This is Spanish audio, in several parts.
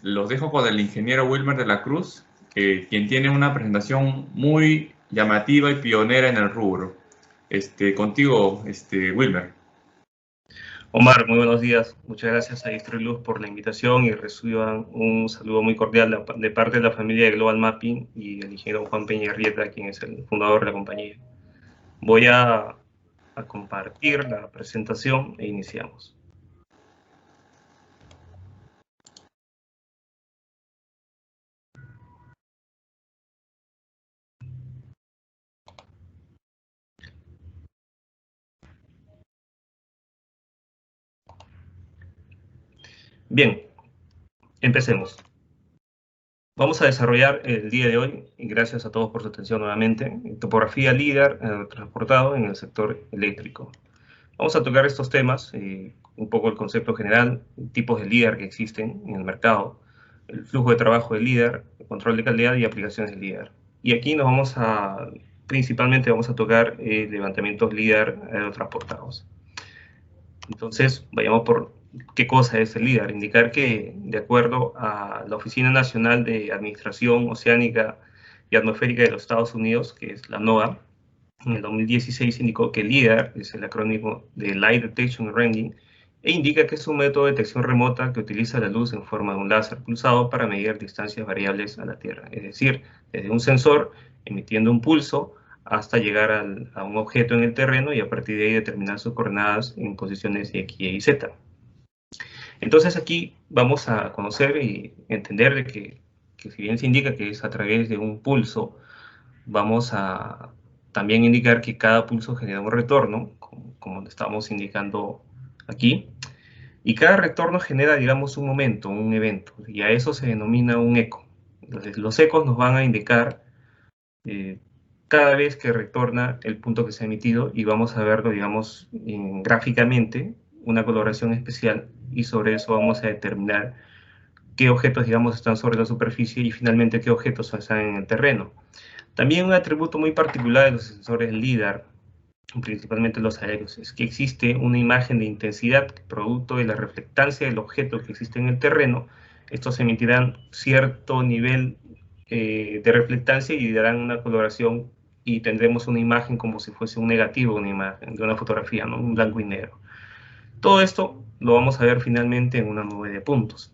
Los dejo con el ingeniero Wilmer de la Cruz, quien tiene una presentación muy llamativa y pionera en el rubro. Contigo, Wilmer. Omar, muy buenos días. Muchas gracias a Distreluz por la invitación y reciban un saludo muy cordial de parte de la familia de Global Mapping y el ingeniero Juan Peña Rieta, quien es el fundador de la compañía. Voy a compartir la presentación e iniciamos. Bien, empecemos. Vamos a desarrollar el día de hoy, y gracias a todos por su atención nuevamente, topografía LIDAR transportado en el sector eléctrico. Vamos a tocar estos temas, un poco el concepto general, tipos de LIDAR que existen en el mercado, el flujo de trabajo de LIDAR, el control de calidad y aplicaciones de LIDAR. Y aquí principalmente vamos a tocar levantamientos LIDAR aerotransportados. Entonces, vayamos por qué cosa es el LIDAR. Indicar que, de acuerdo a la Oficina Nacional de Administración Oceánica y Atmosférica de los Estados Unidos, que es la NOAA, en el 2016 indicó que LIDAR es el acrónimo de Light Detection and Ranging, e indica que es un método de detección remota que utiliza la luz en forma de un láser pulsado para medir distancias variables a la Tierra. Es decir, desde un sensor emitiendo un pulso hasta llegar a un objeto en el terreno y a partir de ahí determinar sus coordenadas en posiciones X, Y, Z. Entonces aquí vamos a conocer y entender de que si bien se indica que es a través de un pulso, vamos a también indicar que cada pulso genera un retorno, como estamos indicando aquí, y cada retorno genera, digamos, un momento, un evento, y a eso se denomina un eco. Entonces, los ecos nos van a indicar cada vez que retorna el punto que se ha emitido, y vamos a verlo, digamos, gráficamente, una coloración especial, y sobre eso vamos a determinar qué objetos, digamos, están sobre la superficie y finalmente qué objetos están en el terreno. También un atributo muy particular de los sensores LIDAR, principalmente los aéreos, es que existe una imagen de intensidad producto de la reflectancia del objeto que existe en el terreno. Estos emitirán cierto nivel de reflectancia y darán una coloración y tendremos una imagen como si fuese un negativo, una imagen de una fotografía, ¿no? Un blanco y negro. Todo esto lo vamos a ver finalmente en una nube de puntos.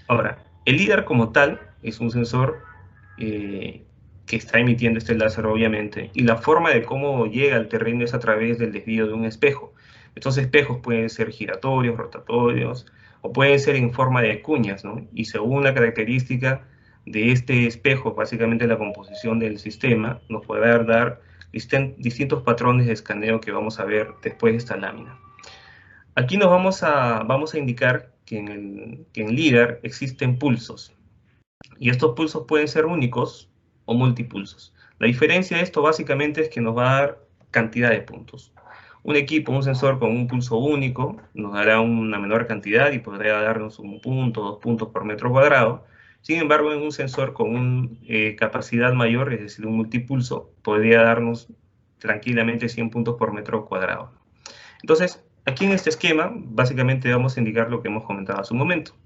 Ahora, el LIDAR como tal es un sensor que está emitiendo este láser, obviamente, y la forma de cómo llega al terreno es a través del desvío de un espejo. Estos espejos pueden ser giratorios, rotatorios, o pueden ser en forma de cuñas, ¿no? Y según la característica de este espejo, básicamente la composición del sistema, nos podrá dar distintos patrones de escaneo que vamos a ver después de esta lámina. Aquí nos vamos a indicar que en LIDAR existen pulsos, y estos pulsos pueden ser únicos o multipulsos. La diferencia de esto básicamente es que nos va a dar cantidad de puntos. Un equipo, un sensor con un pulso único nos dará una menor cantidad y podría darnos 1 punto, 2 puntos por metro cuadrado. Sin embargo, en un sensor con una capacidad mayor, es decir, un multipulso, podría darnos tranquilamente 100 puntos por metro cuadrado. Entonces, aquí en este esquema, básicamente vamos a indicar lo que hemos comentado hace un momento,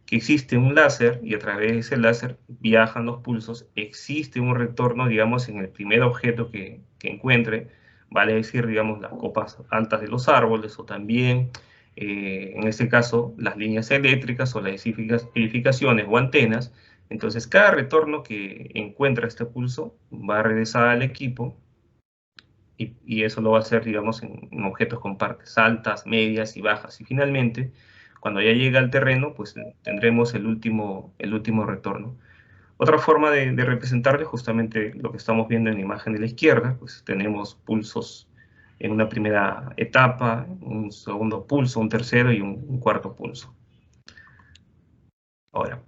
que existe un láser y a través de ese láser viajan los pulsos, existe un retorno, digamos, en el primer objeto que encuentre, vale decir, digamos, las copas altas de los árboles o también, en este caso, las líneas eléctricas o las edificaciones o antenas. Entonces, cada retorno que encuentra este pulso va a regresar al equipo y eso lo va a hacer, digamos, en objetos con partes altas, medias y bajas. Y finalmente, cuando ya llega al terreno, pues tendremos el último retorno. Otra forma de representar es justamente lo que estamos viendo en la imagen de la izquierda, pues tenemos pulsos en una primera etapa, un segundo pulso, un tercero y un cuarto pulso. Ahora,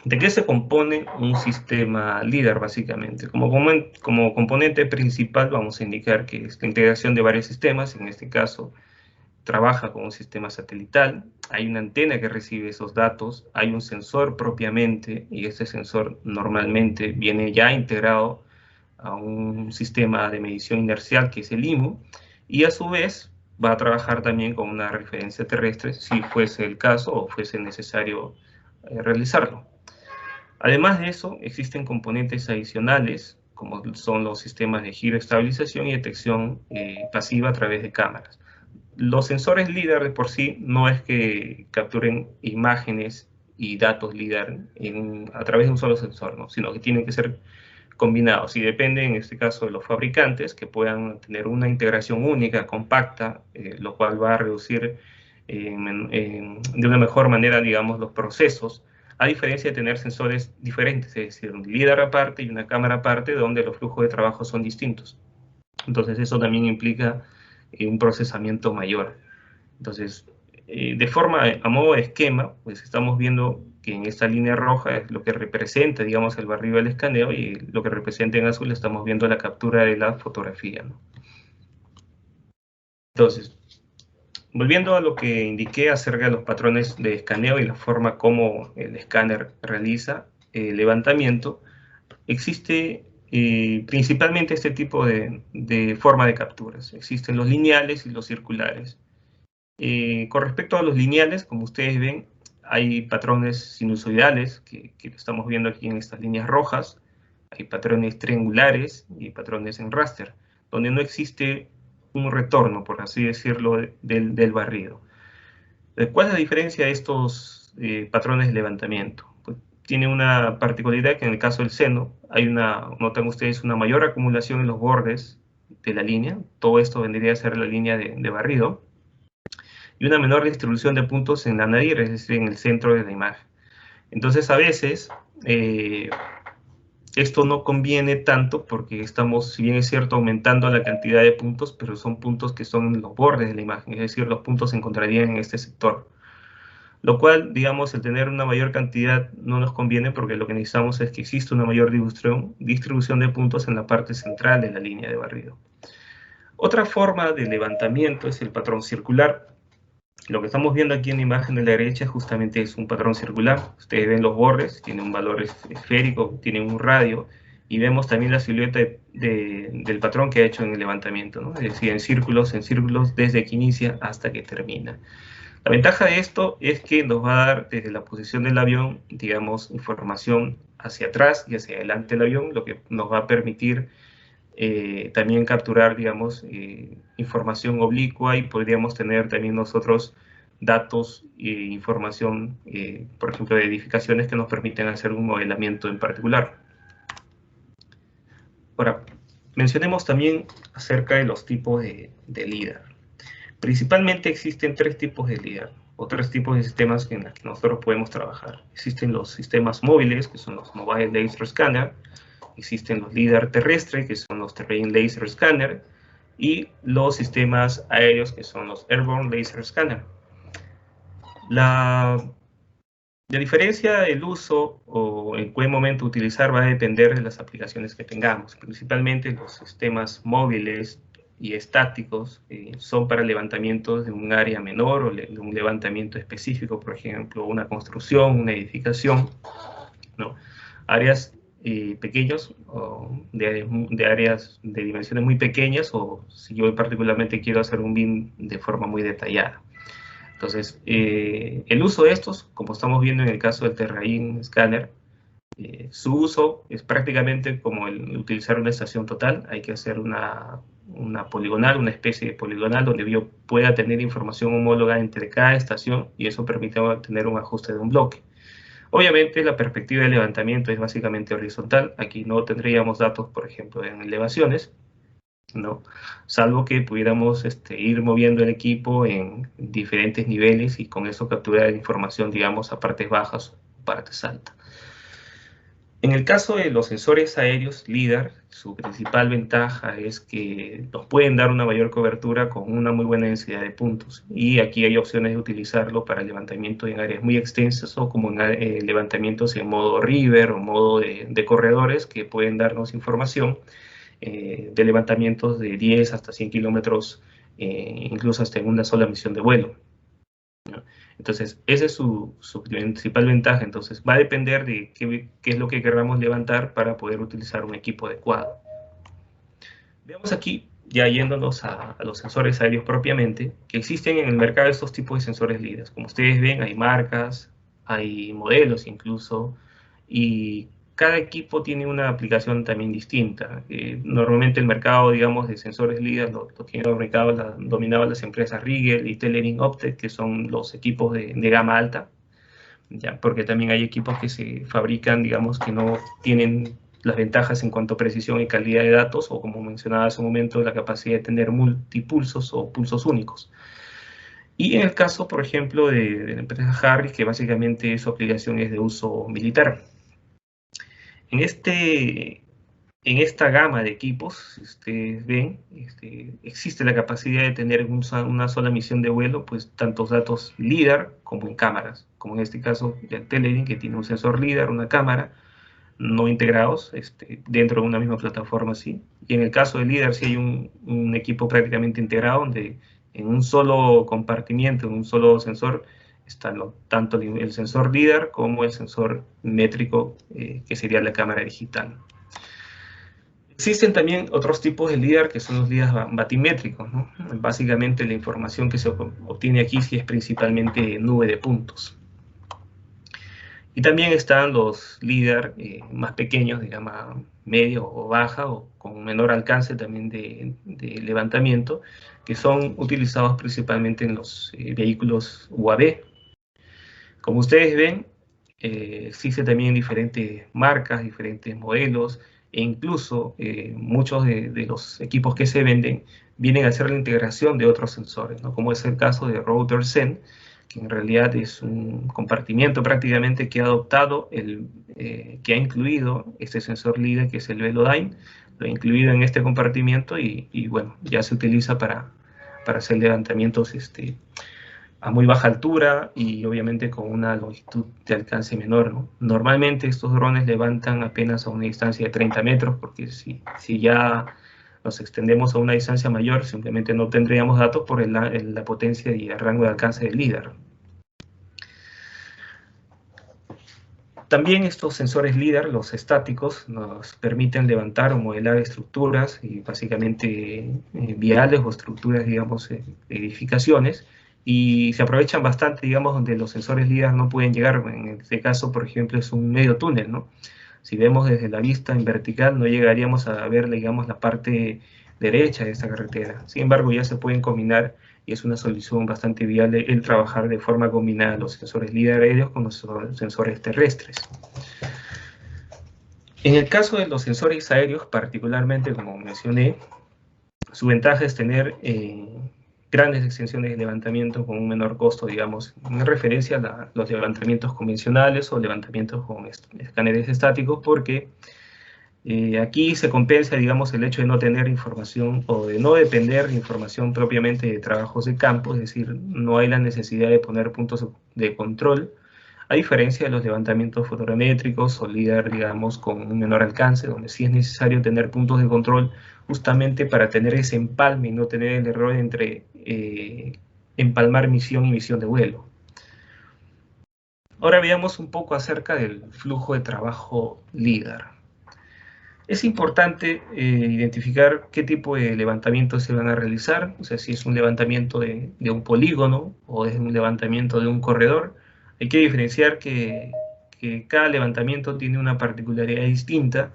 ¿de qué se compone un sistema LIDAR básicamente? Como componente principal vamos a indicar que es la integración de varios sistemas, en este caso trabaja con un sistema satelital, hay una antena que recibe esos datos, hay un sensor propiamente, y este sensor normalmente viene ya integrado a un sistema de medición inercial que es el IMU, y a su vez va a trabajar también con una referencia terrestre, si fuese el caso o fuese necesario realizarlo. Además de eso, existen componentes adicionales, como son los sistemas de giro, estabilización y detección pasiva a través de cámaras. Los sensores LIDAR de por sí no es que capturen imágenes y datos LIDAR a través de un solo sensor, ¿no? Sino que tienen que ser combinados y depende en este caso de los fabricantes que puedan tener una integración única, compacta, lo cual va a reducir de una mejor manera, digamos, los procesos, a diferencia de tener sensores diferentes, es decir, un LIDAR aparte y una cámara aparte donde los flujos de trabajo son distintos. Entonces eso también implica un procesamiento mayor. Entonces, de forma, a modo de esquema, pues estamos viendo que en esta línea roja es lo que representa, digamos, el barrido del escaneo, y lo que representa en azul estamos viendo la captura de la fotografía, ¿no? Entonces, volviendo a lo que indiqué acerca de los patrones de escaneo y la forma como el escáner realiza el levantamiento, existe principalmente este tipo de forma de capturas. Existen los lineales y los circulares. Con respecto a los lineales, como ustedes ven, hay patrones sinusoidales, que estamos viendo aquí en estas líneas rojas, hay patrones triangulares y patrones en raster, donde no existe un retorno, por así decirlo, del barrido. ¿Cuál es la diferencia de estos patrones de levantamiento? Pues tiene una particularidad que en el caso del seno, notan ustedes una mayor acumulación en los bordes de la línea, todo esto vendría a ser la línea de barrido, y una menor distribución de puntos en la nadir, es decir, en el centro de la imagen. Entonces, a veces, esto no conviene tanto porque estamos, si bien es cierto, aumentando la cantidad de puntos, pero son puntos que son en los bordes de la imagen, es decir, los puntos se encontrarían en este sector. Lo cual, digamos, el tener una mayor cantidad no nos conviene porque lo que necesitamos es que exista una mayor distribución de puntos en la parte central de la línea de barrido. Otra forma de levantamiento es el patrón circular. Lo que estamos viendo aquí en la imagen de la derecha justamente es un patrón circular. Ustedes ven los bordes, tiene un valor esférico, tiene un radio, y vemos también la silueta del patrón que ha hecho en el levantamiento, ¿no? Es decir, en círculos, desde que inicia hasta que termina. La ventaja de esto es que nos va a dar desde la posición del avión, digamos, información hacia atrás y hacia adelante del avión, lo que nos va a permitir también capturar, digamos, información oblicua, y podríamos tener también nosotros datos e información, por ejemplo, de edificaciones que nos permiten hacer un modelamiento en particular. Ahora, mencionemos también acerca de los tipos de LIDAR. Principalmente existen tres tipos de LIDAR, o tres tipos de sistemas en los que nosotros podemos trabajar. Existen los sistemas móviles, que son los Mobile Laser Scanner. Existen los LIDAR terrestres, que son los Terrain Laser Scanner, y los sistemas aéreos, que son los Airborne Laser Scanner. La diferencia del uso o en qué momento utilizar va a depender de las aplicaciones que tengamos. Principalmente los sistemas móviles y estáticos son para levantamientos de un área menor o de un levantamiento específico, por ejemplo, una construcción, una edificación, ¿no? Áreas pequeños, o de áreas de dimensiones muy pequeñas, o si yo particularmente quiero hacer un BIM de forma muy detallada. Entonces, el uso de estos, como estamos viendo en el caso del Terrain Scanner, su uso es prácticamente como el utilizar una estación total. Hay que hacer una poligonal, una especie de poligonal donde yo pueda tener información homóloga entre cada estación, y eso permite tener un ajuste de un bloque. Obviamente la perspectiva de levantamiento es básicamente horizontal. Aquí no tendríamos datos, por ejemplo, en elevaciones, ¿no? Salvo que pudiéramos ir moviendo el equipo en diferentes niveles y con eso capturar información, digamos, a partes bajas o partes altas. En el caso de los sensores aéreos LIDAR, su principal ventaja es que nos pueden dar una mayor cobertura con una muy buena densidad de puntos. Y aquí hay opciones de utilizarlo para levantamiento en áreas muy extensas, o como en levantamientos en modo river o modo de corredores, que pueden darnos información de levantamientos de 10 hasta 100 kilómetros, incluso hasta en una sola misión de vuelo, ¿no? Entonces, esa es su principal ventaja. Entonces, va a depender de qué es lo que queramos levantar para poder utilizar un equipo adecuado. Veamos aquí, ya yéndonos a los sensores aéreos propiamente, que existen en el mercado estos tipos de sensores LIDAR. Como ustedes ven, hay marcas, hay modelos incluso, y cada equipo tiene una aplicación también distinta. Normalmente el mercado, digamos, de sensores LIDAR lo tienen dominaban las empresas Rigel y Telerin Optek, que son los equipos de gama alta, ¿ya? Porque también hay equipos que se fabrican, digamos, que no tienen las ventajas en cuanto a precisión y calidad de datos, o como mencionaba hace un momento, la capacidad de tener multipulsos o pulsos únicos. Y en el caso, por ejemplo, de la empresa Harris, que básicamente su aplicación es de uso militar. En esta gama de equipos, si ustedes ven, existe la capacidad de tener una sola misión de vuelo, pues tantos datos LIDAR como en cámaras, como en este caso el Telerin, que tiene un sensor LIDAR, una cámara, no integrados dentro de una misma plataforma, sí. Y en el caso de LIDAR sí hay un equipo prácticamente integrado, donde en un solo compartimiento, en un solo sensor, está tanto el sensor LIDAR como el sensor métrico, que sería la cámara digital. Existen también otros tipos de LIDAR, que son los LIDAR batimétricos, ¿no? Básicamente la información que se obtiene aquí sí es principalmente nube de puntos. Y también están los LIDAR más pequeños, de gama media o baja, o con menor alcance también de levantamiento, que son utilizados principalmente en los vehículos UAV. Como ustedes ven, existen también diferentes marcas, diferentes modelos, e incluso muchos de los equipos que se venden vienen a hacer la integración de otros sensores, ¿no? Como es el caso de RouterSen, que en realidad es un compartimiento prácticamente que ha adoptado, que ha incluido este sensor LIDAR, que es el Velodyne, lo ha incluido en este compartimiento y bueno, ya se utiliza para hacer levantamientos a muy baja altura y obviamente con una longitud de alcance menor, ¿no? Normalmente estos drones levantan apenas a una distancia de 30 metros, porque si ya nos extendemos a una distancia mayor, simplemente no tendríamos datos por la potencia y el rango de alcance del LIDAR. También estos sensores LIDAR, los estáticos, nos permiten levantar o modelar estructuras, y básicamente viales o estructuras, digamos, edificaciones, y se aprovechan bastante, digamos, donde los sensores LIDAR no pueden llegar. En este caso, por ejemplo, es un medio túnel, ¿no? Si vemos desde la vista en vertical, no llegaríamos a ver, digamos, la parte derecha de esta carretera. Sin embargo, ya se pueden combinar, y es una solución bastante viable el trabajar de forma combinada los sensores LIDAR aéreos con los sensores terrestres. En el caso de los sensores aéreos, particularmente, como mencioné, su ventaja es tener grandes extensiones de levantamiento con un menor costo, digamos, en referencia a los levantamientos convencionales o levantamientos con escáneres estáticos, porque aquí se compensa, digamos, el hecho de no tener información o de no depender de información propiamente de trabajos de campo, es decir, no hay la necesidad de poner puntos de control, a diferencia de los levantamientos fotogramétricos o LIDAR, digamos, con un menor alcance, donde sí es necesario tener puntos de control justamente para tener ese empalme y no tener el error entre empalmar misión y misión de vuelo. Ahora veamos un poco acerca del flujo de trabajo LIDAR. Es importante identificar qué tipo de levantamientos se van a realizar, o sea, si es un levantamiento de un polígono o es un levantamiento de un corredor. Hay que diferenciar que cada levantamiento tiene una particularidad distinta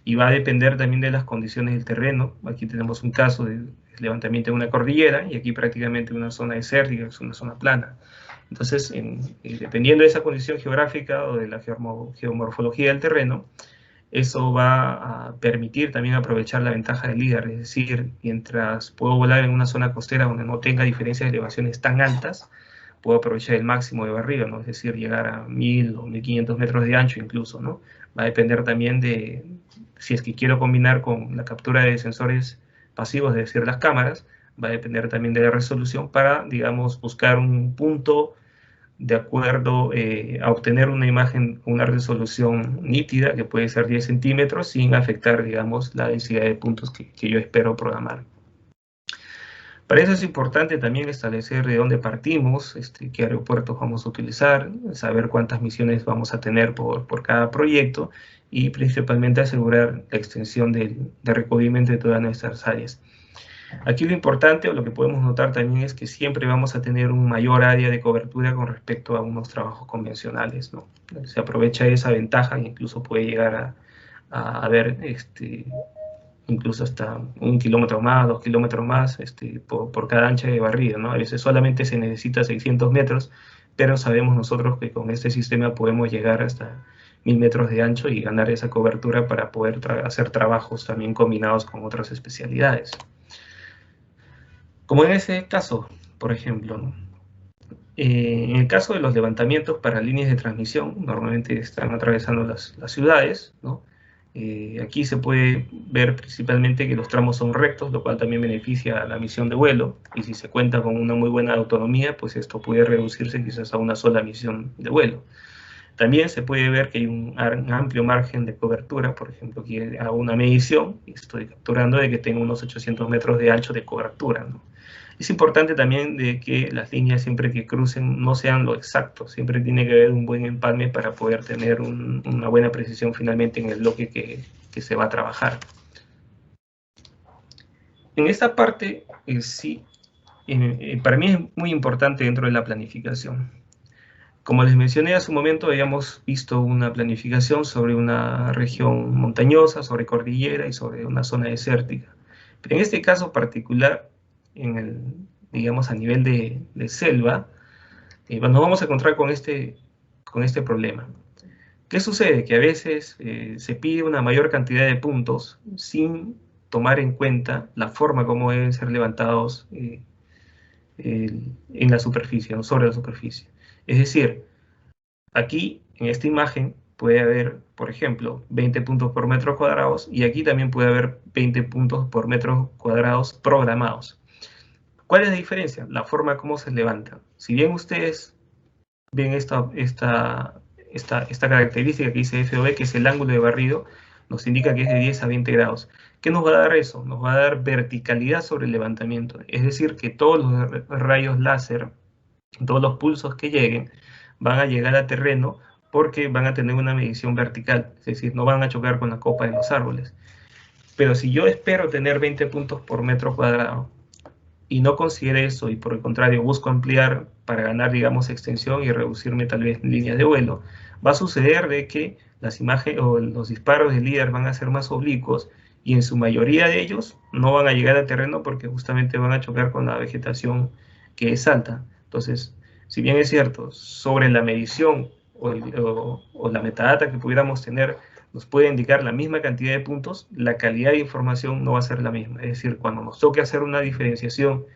y va a depender también de las condiciones del terreno. Aquí tenemos un caso de levantamiento en una cordillera y aquí prácticamente una zona desértica, es una zona plana. Entonces, dependiendo de esa condición geográfica o de la geomorfología del terreno, eso va a permitir también aprovechar la ventaja del LIDAR, es decir, mientras puedo volar en una zona costera donde no tenga diferencias de elevaciones tan altas, puedo aprovechar el máximo de barriga, ¿no? Es decir, llegar a 1000 o 1500 metros de ancho incluso, ¿no? Va a depender también de si es que quiero combinar con la captura de sensores pasivos, es decir, las cámaras, va a depender también de la resolución para, digamos, buscar un punto de acuerdo a obtener una imagen con una resolución nítida, que puede ser 10 centímetros, sin afectar, digamos, la densidad de puntos que yo espero programar. Para eso es importante también establecer de dónde partimos, qué aeropuertos vamos a utilizar, saber cuántas misiones vamos a tener por cada proyecto y principalmente asegurar la extensión de recubrimiento de todas nuestras áreas. Aquí lo importante, o lo que podemos notar también, es que siempre vamos a tener un mayor área de cobertura con respecto a unos trabajos convencionales, ¿no? Se aprovecha esa ventaja e incluso puede llegar a haber incluso hasta 1 kilómetro más, 2 kilómetros más por cada ancha de barrida, ¿no? A veces solamente se necesita 600 metros, pero sabemos nosotros que con este sistema podemos llegar hasta 1000 metros de ancho y ganar esa cobertura para poder hacer trabajos también combinados con otras especialidades. Como en ese caso, por ejemplo, ¿no? En el caso de los levantamientos para líneas de transmisión, normalmente están atravesando las ciudades, ¿no? Aquí se puede ver principalmente que los tramos son rectos, lo cual también beneficia a la misión de vuelo, y si se cuenta con una muy buena autonomía, pues esto puede reducirse quizás a una sola misión de vuelo. También se puede ver que hay un amplio margen de cobertura. Por ejemplo, aquí hago una medición y estoy capturando de que tengo unos 800 metros de ancho de cobertura, ¿no? Es importante también de que las líneas siempre que crucen no sean lo exacto, siempre tiene que haber un buen empalme para poder tener una buena precisión finalmente en el bloque que se va a trabajar. En esta parte, sí, para mí es muy importante dentro de la planificación. Como les mencioné hace un momento, habíamos visto una planificación sobre una región montañosa, sobre cordillera y sobre una zona desértica. Pero en este caso particular, digamos a nivel de selva, nos vamos a encontrar con este problema. ¿Qué sucede? Que a veces se pide una mayor cantidad de puntos sin tomar en cuenta la forma como deben ser levantados en la superficie, o sobre la superficie. Es decir, aquí en esta imagen puede haber, por ejemplo, 20 puntos por metro cuadrados, y aquí también puede haber 20 puntos por metro cuadrados programados. ¿Cuál es la diferencia? La forma como se levanta. Si bien ustedes ven esta característica que dice FOV, que es el ángulo de barrido, nos indica que es de 10 a 20 grados. ¿Qué nos va a dar eso? Nos va a dar verticalidad sobre el levantamiento. Es decir, que todos los rayos láser, todos los pulsos que lleguen, van a llegar a terreno porque van a tener una medición vertical. Es decir, no van a chocar con la copa de los árboles. Pero si yo espero tener 20 puntos por metro cuadrado, y no considere eso, y por el contrario busco ampliar para ganar, digamos, extensión y reducirme tal vez líneas de vuelo, va a suceder de que las imágenes o los disparos del líder van a ser más oblicuos, y en su mayoría de ellos no van a llegar a terreno porque justamente van a chocar con la vegetación que es alta. Entonces, si bien es cierto, sobre la medición o la metadata que pudiéramos tener nos puede indicar la misma cantidad de puntos, la calidad de información no va a ser la misma. Es decir, cuando nos toque hacer una diferenciación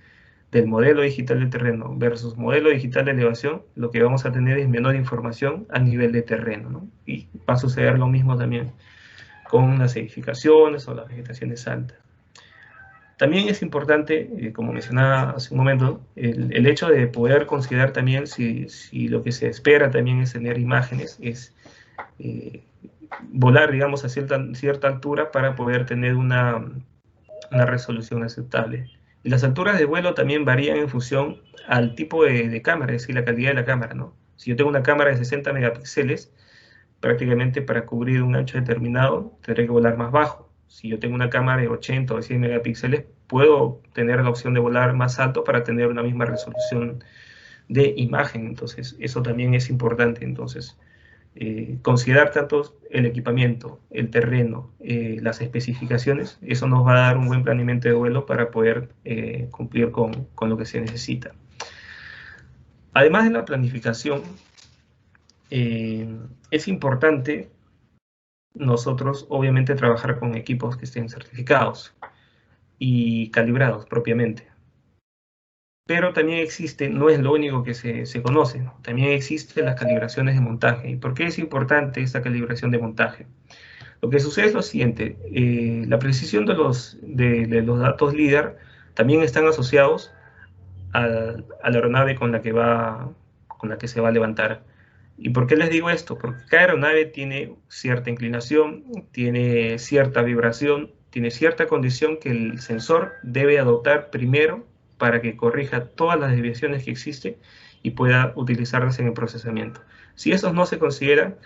del modelo digital de terreno versus modelo digital de elevación, lo que vamos a tener es menor información a nivel de terreno, ¿no? Y va a suceder lo mismo también con las edificaciones o las vegetaciones altas. También es importante, como mencionaba hace un momento, el hecho de poder considerar también si lo que se espera también es tener imágenes, es volar, digamos, a cierta altura para poder tener una resolución aceptable. Y las alturas de vuelo también varían en función al tipo de cámara, es decir, la calidad de la cámara, ¿no? Si yo tengo una cámara de 60 megapíxeles, prácticamente para cubrir un ancho determinado tendré que volar más bajo. Si yo tengo una cámara de 80 o 100 megapíxeles, puedo tener la opción de volar más alto para tener una misma resolución de imagen. Entonces, eso también es importante. Entonces, considerar tanto el equipamiento, el terreno, las especificaciones, eso nos va a dar un buen planeamiento de vuelo para poder cumplir con lo que se necesita. Además de la planificación, es importante nosotros obviamente trabajar con equipos que estén certificados y calibrados propiamente. Pero también existe, no es lo único que se conoce, también existen las calibraciones de montaje. ¿Y por qué es importante esta calibración de montaje? Lo que sucede es lo siguiente, la precisión de los datos LIDAR también están asociados a la aeronave con la que se va a levantar. ¿Y por qué les digo esto? Porque cada aeronave tiene cierta inclinación, tiene cierta vibración, tiene cierta condición que el sensor debe adoptar primero para que corrija todas las desviaciones que existen y pueda utilizarlas en el procesamiento. Si esos no se consideran,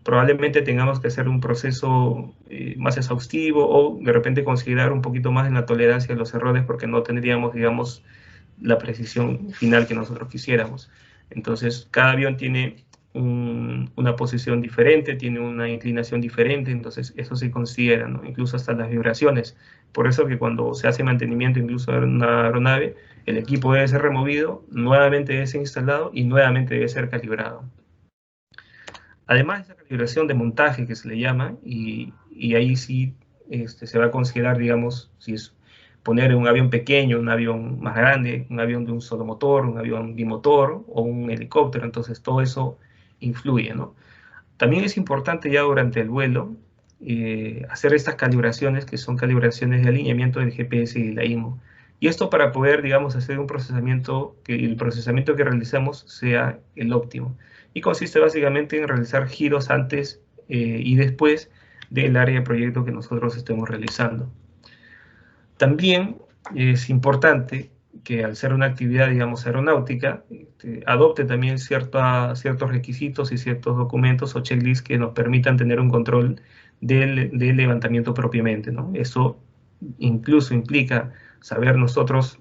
probablemente tengamos que hacer un proceso más exhaustivo o de repente considerar un poquito más en la tolerancia de los errores porque no tendríamos, digamos, la precisión final que nosotros quisiéramos. Entonces, cada avión tiene una posición diferente, tiene una inclinación diferente, entonces eso se considera, ¿no? Incluso hasta las vibraciones. Por eso que cuando se hace mantenimiento incluso de una aeronave, el equipo debe ser removido, nuevamente debe ser instalado y nuevamente debe ser calibrado. Además de esa calibración de montaje que se le llama, y ahí sí se va a considerar, digamos, si es poner un avión pequeño, un avión más grande, un avión de un solo motor, un avión bimotor o un helicóptero, entonces todo eso influye, ¿no? También es importante ya durante el vuelo hacer estas calibraciones, que son calibraciones de alineamiento del GPS y la IMU. Y esto para poder, digamos, hacer un procesamiento, que el procesamiento que realizamos sea el óptimo. Y consiste básicamente en realizar giros antes y después del área de proyecto que nosotros estemos realizando. También es importante que al ser una actividad, digamos, aeronáutica, adopte también ciertos requisitos y ciertos documentos o checklists que nos permitan tener un control del levantamiento propiamente, ¿no? Eso incluso implica saber nosotros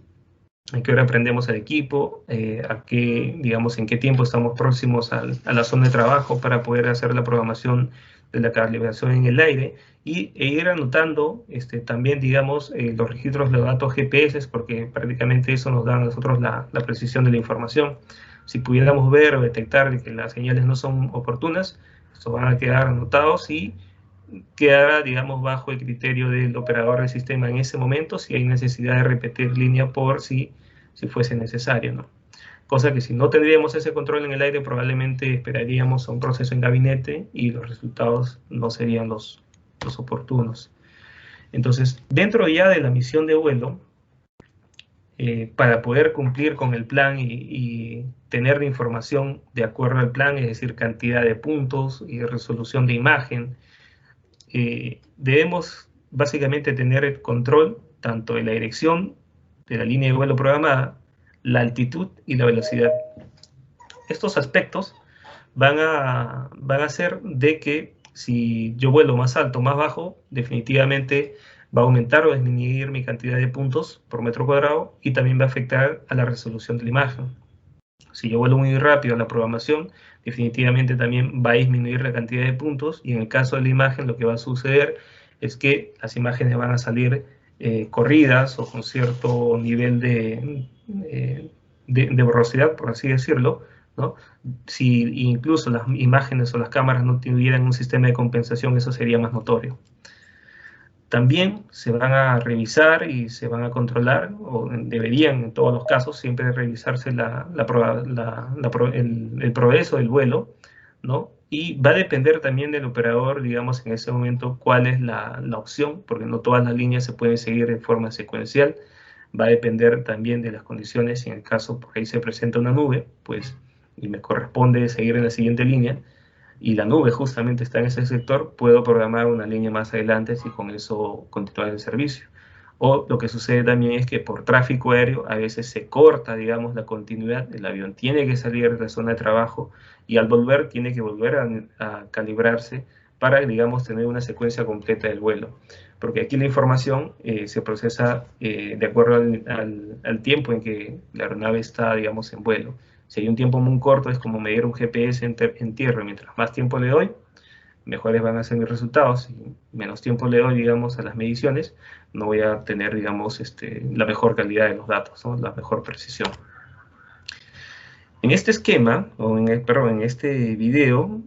en qué hora prendemos el equipo, digamos, en qué tiempo estamos próximos a la zona de trabajo para poder hacer la programación de la calibración en el aire e ir anotando también, digamos, los registros de los datos GPS, porque prácticamente eso nos da a nosotros la precisión de la información. Si pudiéramos ver o detectar que las señales no son oportunas, estos van a quedar anotados y quedará, digamos, bajo el criterio del operador del sistema en ese momento si hay necesidad de repetir línea por si fuese necesario, ¿no? Cosa que si no tendríamos ese control en el aire, probablemente esperaríamos a un proceso en gabinete y los resultados no serían los oportunos. Entonces, dentro ya de la misión de vuelo, para poder cumplir con el plan y tener la información de acuerdo al plan, es decir, cantidad de puntos y resolución de imagen, debemos básicamente tener el control tanto de la dirección de la línea de vuelo programada, la altitud y la velocidad. Estos aspectos van a hacer de que si yo vuelo más alto o más bajo, definitivamente va a aumentar o disminuir mi cantidad de puntos por metro cuadrado y también va a afectar a la resolución de la imagen. Si yo vuelo muy rápido a la programación, definitivamente también va a disminuir la cantidad de puntos y en el caso de la imagen lo que va a suceder es que las imágenes van a salir corridas o con cierto nivel de borrosidad, por así decirlo, ¿no? Si incluso las imágenes o las cámaras no tuvieran un sistema de compensación, eso sería más notorio. También se van a revisar y se van a controlar, o deberían en todos los casos siempre revisarse el progreso del vuelo, ¿no? Y va a depender también del operador, digamos, en ese momento cuál es la opción, porque no todas las líneas se pueden seguir de forma secuencial. Va a depender también de las condiciones, si en el caso por ahí se presenta una nube, pues, y me corresponde seguir en la siguiente línea, y la nube justamente está en ese sector, puedo programar una línea más adelante y con eso continuar el servicio. O lo que sucede también es que por tráfico aéreo a veces se corta, digamos, la continuidad, el avión tiene que salir de la zona de trabajo y al volver tiene que volver a calibrarse para, digamos, tener una secuencia completa del vuelo. Porque aquí la información se procesa de acuerdo al tiempo en que la aeronave está, digamos, en vuelo. Si hay un tiempo muy corto, es como medir un GPS en tierra. Mientras más tiempo le doy, mejores van a ser mis resultados. Si menos tiempo le doy, digamos, a las mediciones, no voy a tener, digamos, la mejor calidad de los datos, ¿no? La mejor precisión. En este esquema, en este video,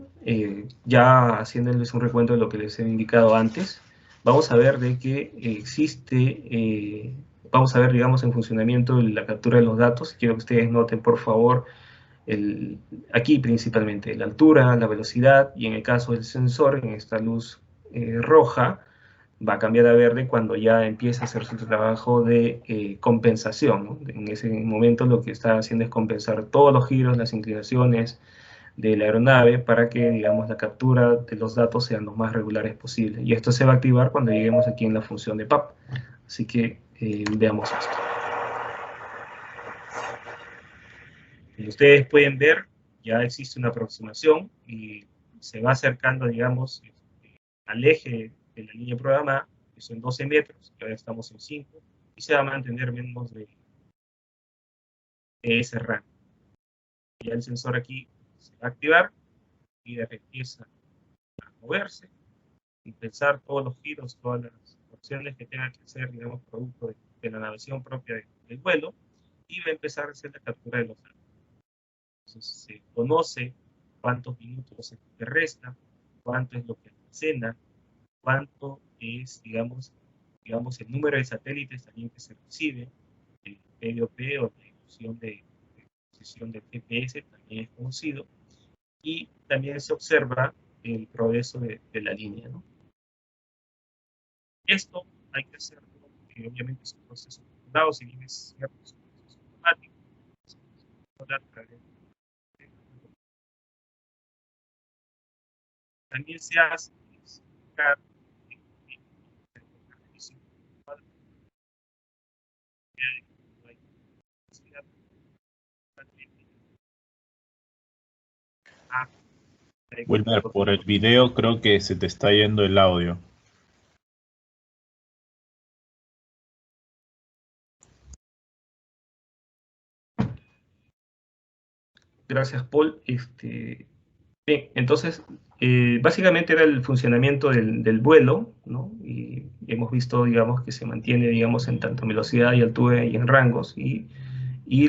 ya haciéndoles un recuento de lo que les he indicado antes, vamos a ver de que existe, vamos a ver, digamos, en funcionamiento la captura de los datos. Quiero que ustedes noten, por favor, aquí principalmente la altura, la velocidad, y en el caso del sensor, en esta luz roja, va a cambiar a verde cuando ya empieza a hacer su trabajo de compensación, ¿no? En ese momento lo que está haciendo es compensar todos los giros, las inclinaciones de la aeronave para que, digamos, la captura de los datos sean los más regulares posible. Y esto se va a activar cuando lleguemos aquí en la función de PAP. Así que veamos esto. Como ustedes pueden ver, ya existe una aproximación y se va acercando, digamos, al eje de la línea programada, que son 12 metros, que ahora estamos en 5, y se va a mantener menos de ese rango. Ya el sensor aquí se va a activar y empieza a moverse, y pensar todos los giros, todas las opciones que tenga que hacer, digamos, producto de la navegación propia del vuelo, y va a empezar a hacer la captura de los datos. Entonces se conoce cuántos minutos te resta, cuánto es lo que almacena, cuánto es, digamos, el número de satélites también que se recibe, el PDOP o la difusión de posición del GPS también es conocido, y también se observa el progreso de la línea, ¿no? Esto hay que hacerlo, porque obviamente es un proceso controlado, si bien es cierto, es un proceso automático, también se hace Wilmer, por el video creo que se te está yendo el audio. Gracias, Paul. Bien, entonces, básicamente era el funcionamiento del vuelo, ¿no? Y hemos visto, digamos, que se mantiene, digamos, en tanto velocidad y altura y en rangos, y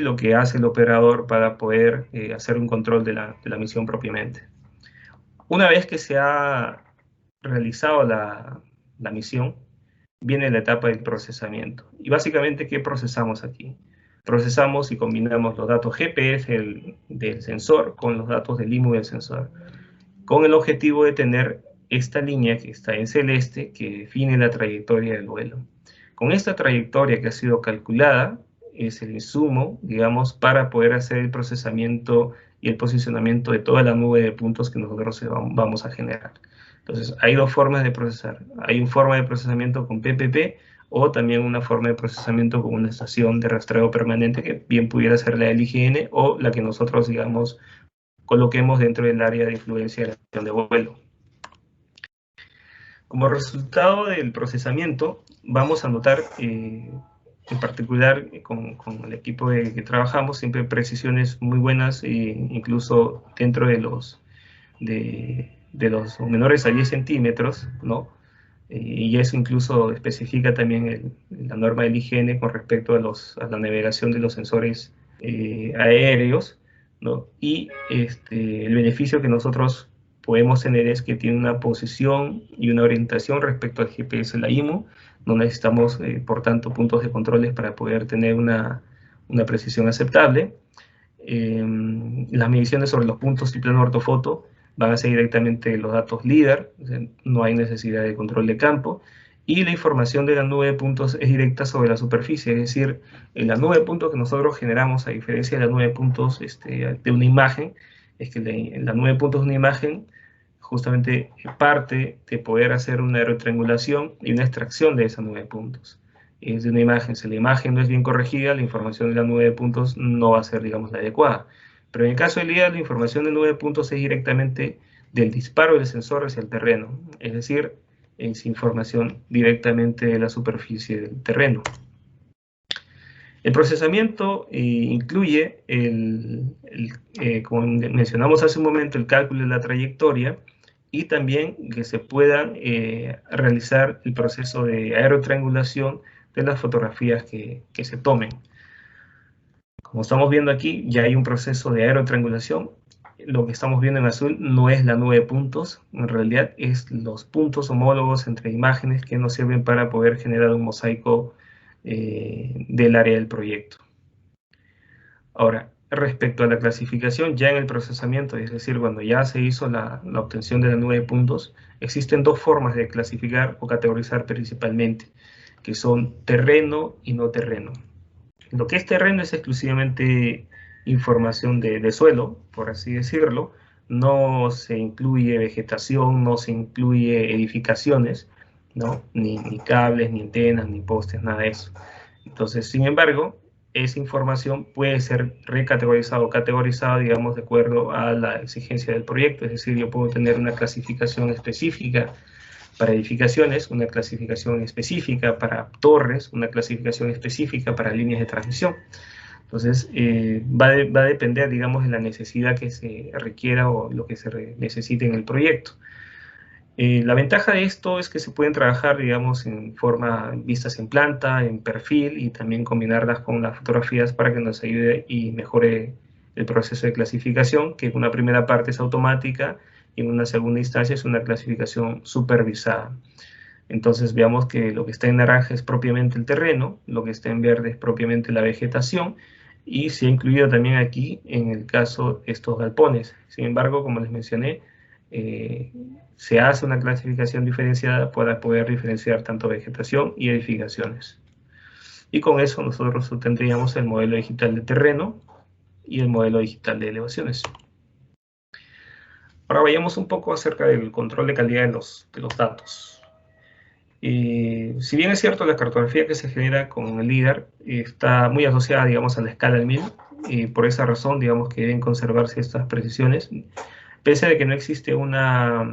lo que hace el operador para poder hacer un control de la misión propiamente. Una vez que se ha realizado la misión, viene la etapa del procesamiento. Y básicamente, ¿qué procesamos aquí? Procesamos y combinamos los datos GPS del sensor con los datos del IMU del sensor, con el objetivo de tener esta línea que está en celeste que define la trayectoria del vuelo. Con esta trayectoria que ha sido calculada, es el insumo, digamos, para poder hacer el procesamiento y el posicionamiento de toda la nube de puntos que nosotros vamos a generar. Entonces, hay dos formas de procesar. Hay una forma de procesamiento con PPP o también una forma de procesamiento con una estación de rastreo permanente que bien pudiera ser la del IGN o la que nosotros, digamos, coloquemos dentro del área de influencia de la estación de vuelo. Como resultado del procesamiento, vamos a notar, en particular con el equipo que trabajamos, siempre precisiones muy buenas, incluso dentro de los menores a 10 centímetros, ¿no? Y eso incluso especifica también la norma del IGN con respecto a la navegación de los sensores aéreos, ¿no? Y el beneficio que nosotros podemos tener es que tiene una posición y una orientación respecto al GPS, la IMU. No necesitamos, por tanto, puntos de controles para poder tener una precisión aceptable. Las mediciones sobre los puntos y plano ortofoto van a ser directamente los datos LIDAR, o sea, no hay necesidad de control de campo, y la información de la nube de puntos es directa sobre la superficie, es decir, en la nube de puntos que nosotros generamos, a diferencia de la nube de puntos de una imagen, es que la nube de puntos de una imagen justamente parte de poder hacer una aerotriangulación y una extracción de esa nube de puntos. Es de una imagen, si la imagen no es bien corregida, la información de la nube de puntos no va a ser, digamos, la adecuada. Pero en el caso del LIDAR, la información de nube de puntos es directamente del disparo del sensor hacia el terreno, es decir, es información directamente de la superficie del terreno. El procesamiento incluye, como mencionamos hace un momento, el cálculo de la trayectoria y también que se pueda realizar el proceso de aerotriangulación de las fotografías que se tomen. Como estamos viendo aquí, ya hay un proceso de aerotriangulación. Lo que estamos viendo en azul no es la nube de puntos, en realidad es los puntos homólogos entre imágenes que nos sirven para poder generar un mosaico del área del proyecto. Ahora, respecto a la clasificación, ya en el procesamiento, es decir, cuando ya se hizo la obtención de la nube de puntos, existen dos formas de clasificar o categorizar principalmente, que son terreno y no terreno. Lo que es terreno es exclusivamente información de suelo, por así decirlo. No se incluye vegetación, no se incluye edificaciones, ¿no? Ni cables, ni antenas, ni postes, nada de eso. Entonces, sin embargo, esa información puede ser recategorizada o categorizada, digamos, de acuerdo a la exigencia del proyecto. Es decir, yo puedo tener una clasificación específica para edificaciones, una clasificación específica para torres, una clasificación específica para líneas de transmisión. Entonces, va a depender, digamos, de la necesidad que se requiera o lo que se necesite en el proyecto. La ventaja de esto es que se pueden trabajar, digamos, en forma vistas en planta, en perfil, y también combinarlas con las fotografías para que nos ayude y mejore el proceso de clasificación, que en una primera parte es automática y en una segunda instancia es una clasificación supervisada. Entonces veamos que lo que está en naranja es propiamente el terreno, lo que está en verde es propiamente la vegetación, y se ha incluido también aquí, en el caso, estos galpones. Sin embargo, como les mencioné, se hace una clasificación diferenciada para poder diferenciar tanto vegetación y edificaciones. Y con eso nosotros obtendríamos el modelo digital de terreno y el modelo digital de elevaciones. Ahora vayamos un poco acerca del control de calidad de los datos. Si bien es cierto, la cartografía que se genera con el LIDAR está muy asociada, digamos, a la escala del 1000, y por esa razón, digamos, que deben conservarse estas precisiones, pese a que no existe una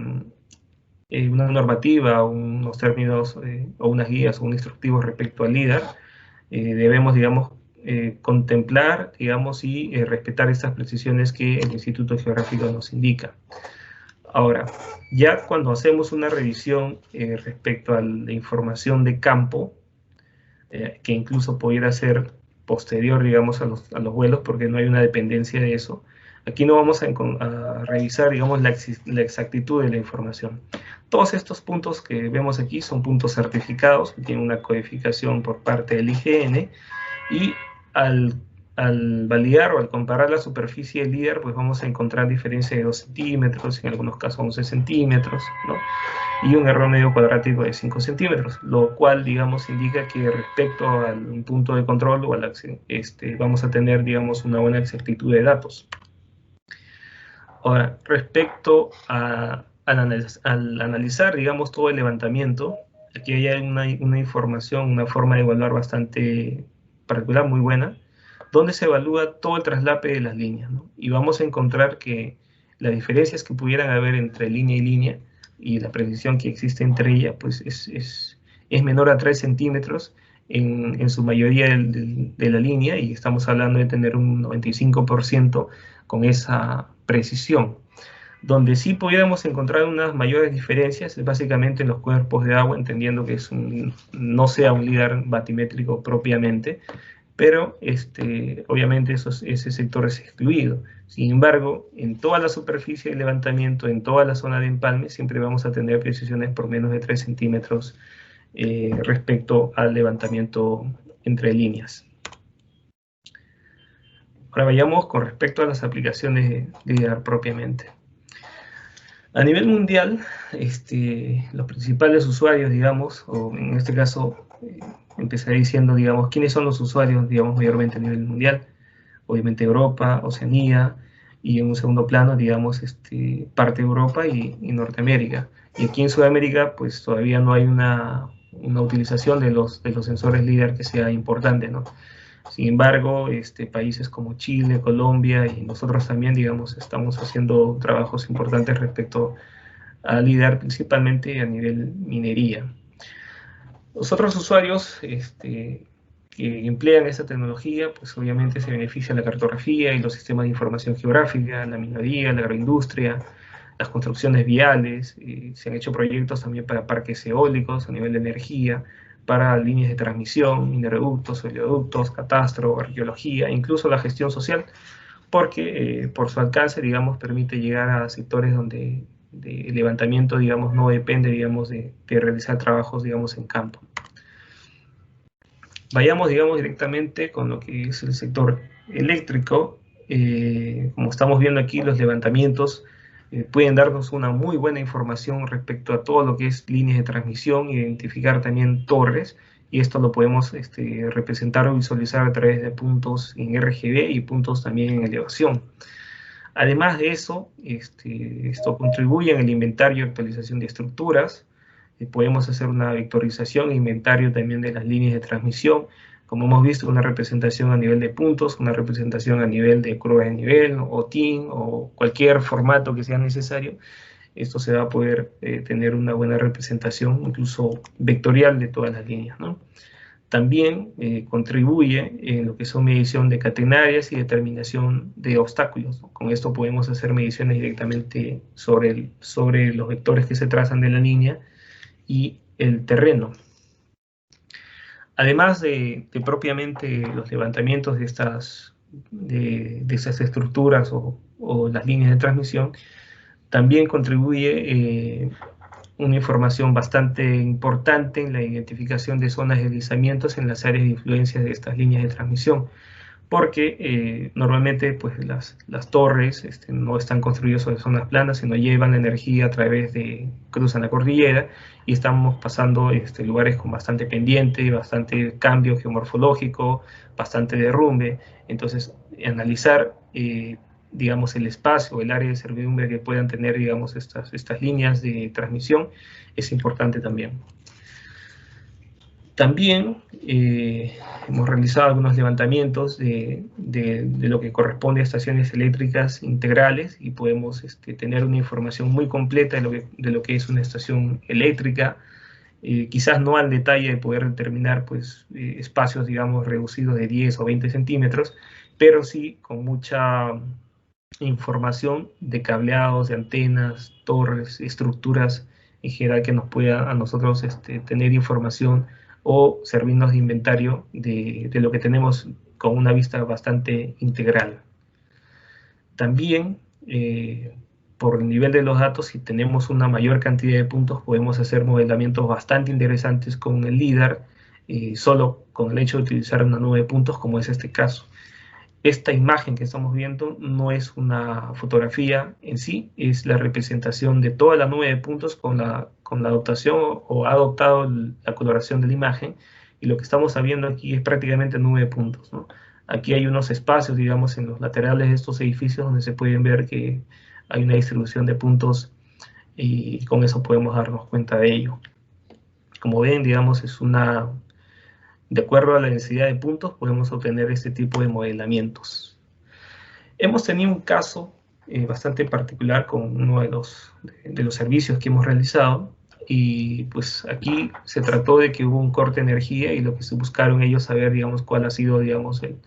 normativa, unos términos o unas guías o un instructivo respecto al LIDAR, debemos, digamos, contemplar, digamos, y respetar estas precisiones que el Instituto Geográfico nos indica. Ahora, ya cuando hacemos una revisión respecto a la información de campo, que incluso pudiera ser posterior, digamos, a los vuelos, porque no hay una dependencia de eso, aquí no vamos a revisar, digamos, la exactitud de la información. Todos estos puntos que vemos aquí son puntos certificados, que tienen una codificación por parte del IGN, y al validar o al comparar la superficie del LIDAR, pues vamos a encontrar diferencia de 2 centímetros, en algunos casos 11 centímetros, ¿no? Y un error medio cuadrático de 5 centímetros, lo cual, digamos, indica que respecto a un punto de control o vamos a tener, digamos, una buena exactitud de datos. Ahora, respecto al analizar, digamos, todo el levantamiento, aquí hay una información, una forma de evaluar bastante particular, muy buena, donde se evalúa todo el traslape de las líneas, ¿no? Y vamos a encontrar que las diferencias que pudieran haber entre línea y línea y la precisión que existe entre ellas, pues es menor a 3 centímetros en su mayoría de la línea, y estamos hablando de tener un 95% con esa precisión. Donde sí pudiéramos encontrar unas mayores diferencias es básicamente en los cuerpos de agua, entendiendo que no sea un LIDAR batimétrico propiamente, pero obviamente ese sector es excluido. Sin embargo, en toda la superficie de levantamiento, en toda la zona de empalme, siempre vamos a tener precisiones por menos de 3 centímetros respecto al levantamiento entre líneas. Ahora vayamos con respecto a las aplicaciones de LIDAR propiamente. A nivel mundial, los principales usuarios, digamos, o en este caso, empezaré diciendo, digamos, quiénes son los usuarios, digamos, mayormente a nivel mundial. Obviamente Europa, Oceanía, y en un segundo plano, digamos, parte de Europa y Norteamérica. Y aquí en Sudamérica, pues todavía no hay una utilización de los sensores LIDAR que sea importante, ¿no? Sin embargo, países como Chile, Colombia y nosotros también, digamos, estamos haciendo trabajos importantes respecto a LIDAR, principalmente a nivel minería. Los otros usuarios que emplean esta tecnología, pues obviamente se benefician la cartografía y los sistemas de información geográfica, la minería, la agroindustria, las construcciones viales, se han hecho proyectos también para parques eólicos a nivel de energía, para líneas de transmisión, mineroductos, oleoductos, catastro, arqueología, incluso la gestión social, porque por su alcance, digamos, permite llegar a sectores donde el levantamiento, digamos, no depende, digamos, de realizar trabajos, digamos, en campo. Vayamos, digamos, directamente con lo que es el sector eléctrico. Como estamos viendo aquí, los levantamientos pueden darnos una muy buena información respecto a todo lo que es líneas de transmisión, identificar también torres, y esto lo podemos representar o visualizar a través de puntos en RGB y puntos también en elevación. Además de eso, esto contribuye en el inventario y actualización de estructuras. Podemos hacer una vectorización e inventario también de las líneas de transmisión como hemos visto, una representación a nivel de puntos, una representación a nivel de curva de nivel, o TIN, o cualquier formato que sea necesario. Esto se va a poder tener una buena representación, incluso vectorial, de todas las líneas, ¿no? También contribuye en lo que son medición de catenarias y determinación de obstáculos, ¿no? Con esto podemos hacer mediciones directamente sobre los vectores que se trazan de la línea y el terreno. Además de propiamente los levantamientos de estas estructuras o las líneas de transmisión, también contribuye una información bastante importante en la identificación de zonas de deslizamientos en las áreas de influencia de estas líneas de transmisión, porque normalmente pues, las torres no están construidas sobre zonas planas, sino llevan la energía a través cruzan la cordillera, y estamos pasando lugares con bastante pendiente, bastante cambio geomorfológico, bastante derrumbe. Entonces, analizar digamos, el espacio, el área de servidumbre que puedan tener, digamos, estas líneas de transmisión es importante también. También hemos realizado algunos levantamientos de lo que corresponde a estaciones eléctricas integrales, y podemos tener una información muy completa de lo que es una estación eléctrica, quizás no al detalle de poder determinar pues, espacios, digamos, reducidos de 10 o 20 centímetros, pero sí con mucha información de cableados, de antenas, torres, estructuras en general que nos pueda a nosotros tener información o servirnos de inventario de lo que tenemos con una vista bastante integral. También, por el nivel de los datos, si tenemos una mayor cantidad de puntos, podemos hacer modelamientos bastante interesantes con el LIDAR, solo con el hecho de utilizar una nube de puntos, como es este caso. Esta imagen que estamos viendo no es una fotografía en sí, es la representación de toda la nube de puntos con la adoptación, o ha adoptado la coloración de la imagen, y lo que estamos viendo aquí es prácticamente nube de puntos, ¿no? Aquí hay unos espacios, digamos, en los laterales de estos edificios donde se pueden ver que hay una distribución de puntos, y con eso podemos darnos cuenta de ello. Como ven, digamos, de acuerdo a la densidad de puntos, podemos obtener este tipo de modelamientos. Hemos tenido un caso bastante particular con uno de los servicios que hemos realizado, y pues aquí se trató de que hubo un corte de energía, y lo que se buscaron ellos saber, digamos, cuál ha sido, digamos, el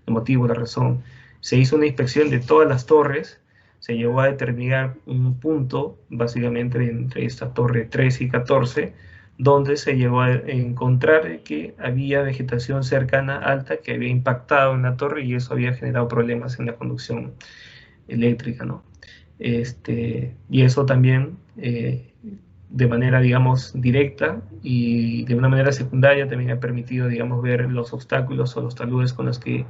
motivo, la razón. Se hizo una inspección de todas las torres, se llegó a determinar un punto, básicamente entre esta torre 13 y 14, donde se llegó a encontrar que había vegetación cercana alta que había impactado en la torre, y eso había generado problemas en la conducción eléctrica, ¿no? Y eso también, de manera, digamos, directa y de una manera secundaria, también ha permitido, digamos, ver los obstáculos o los taludes por los que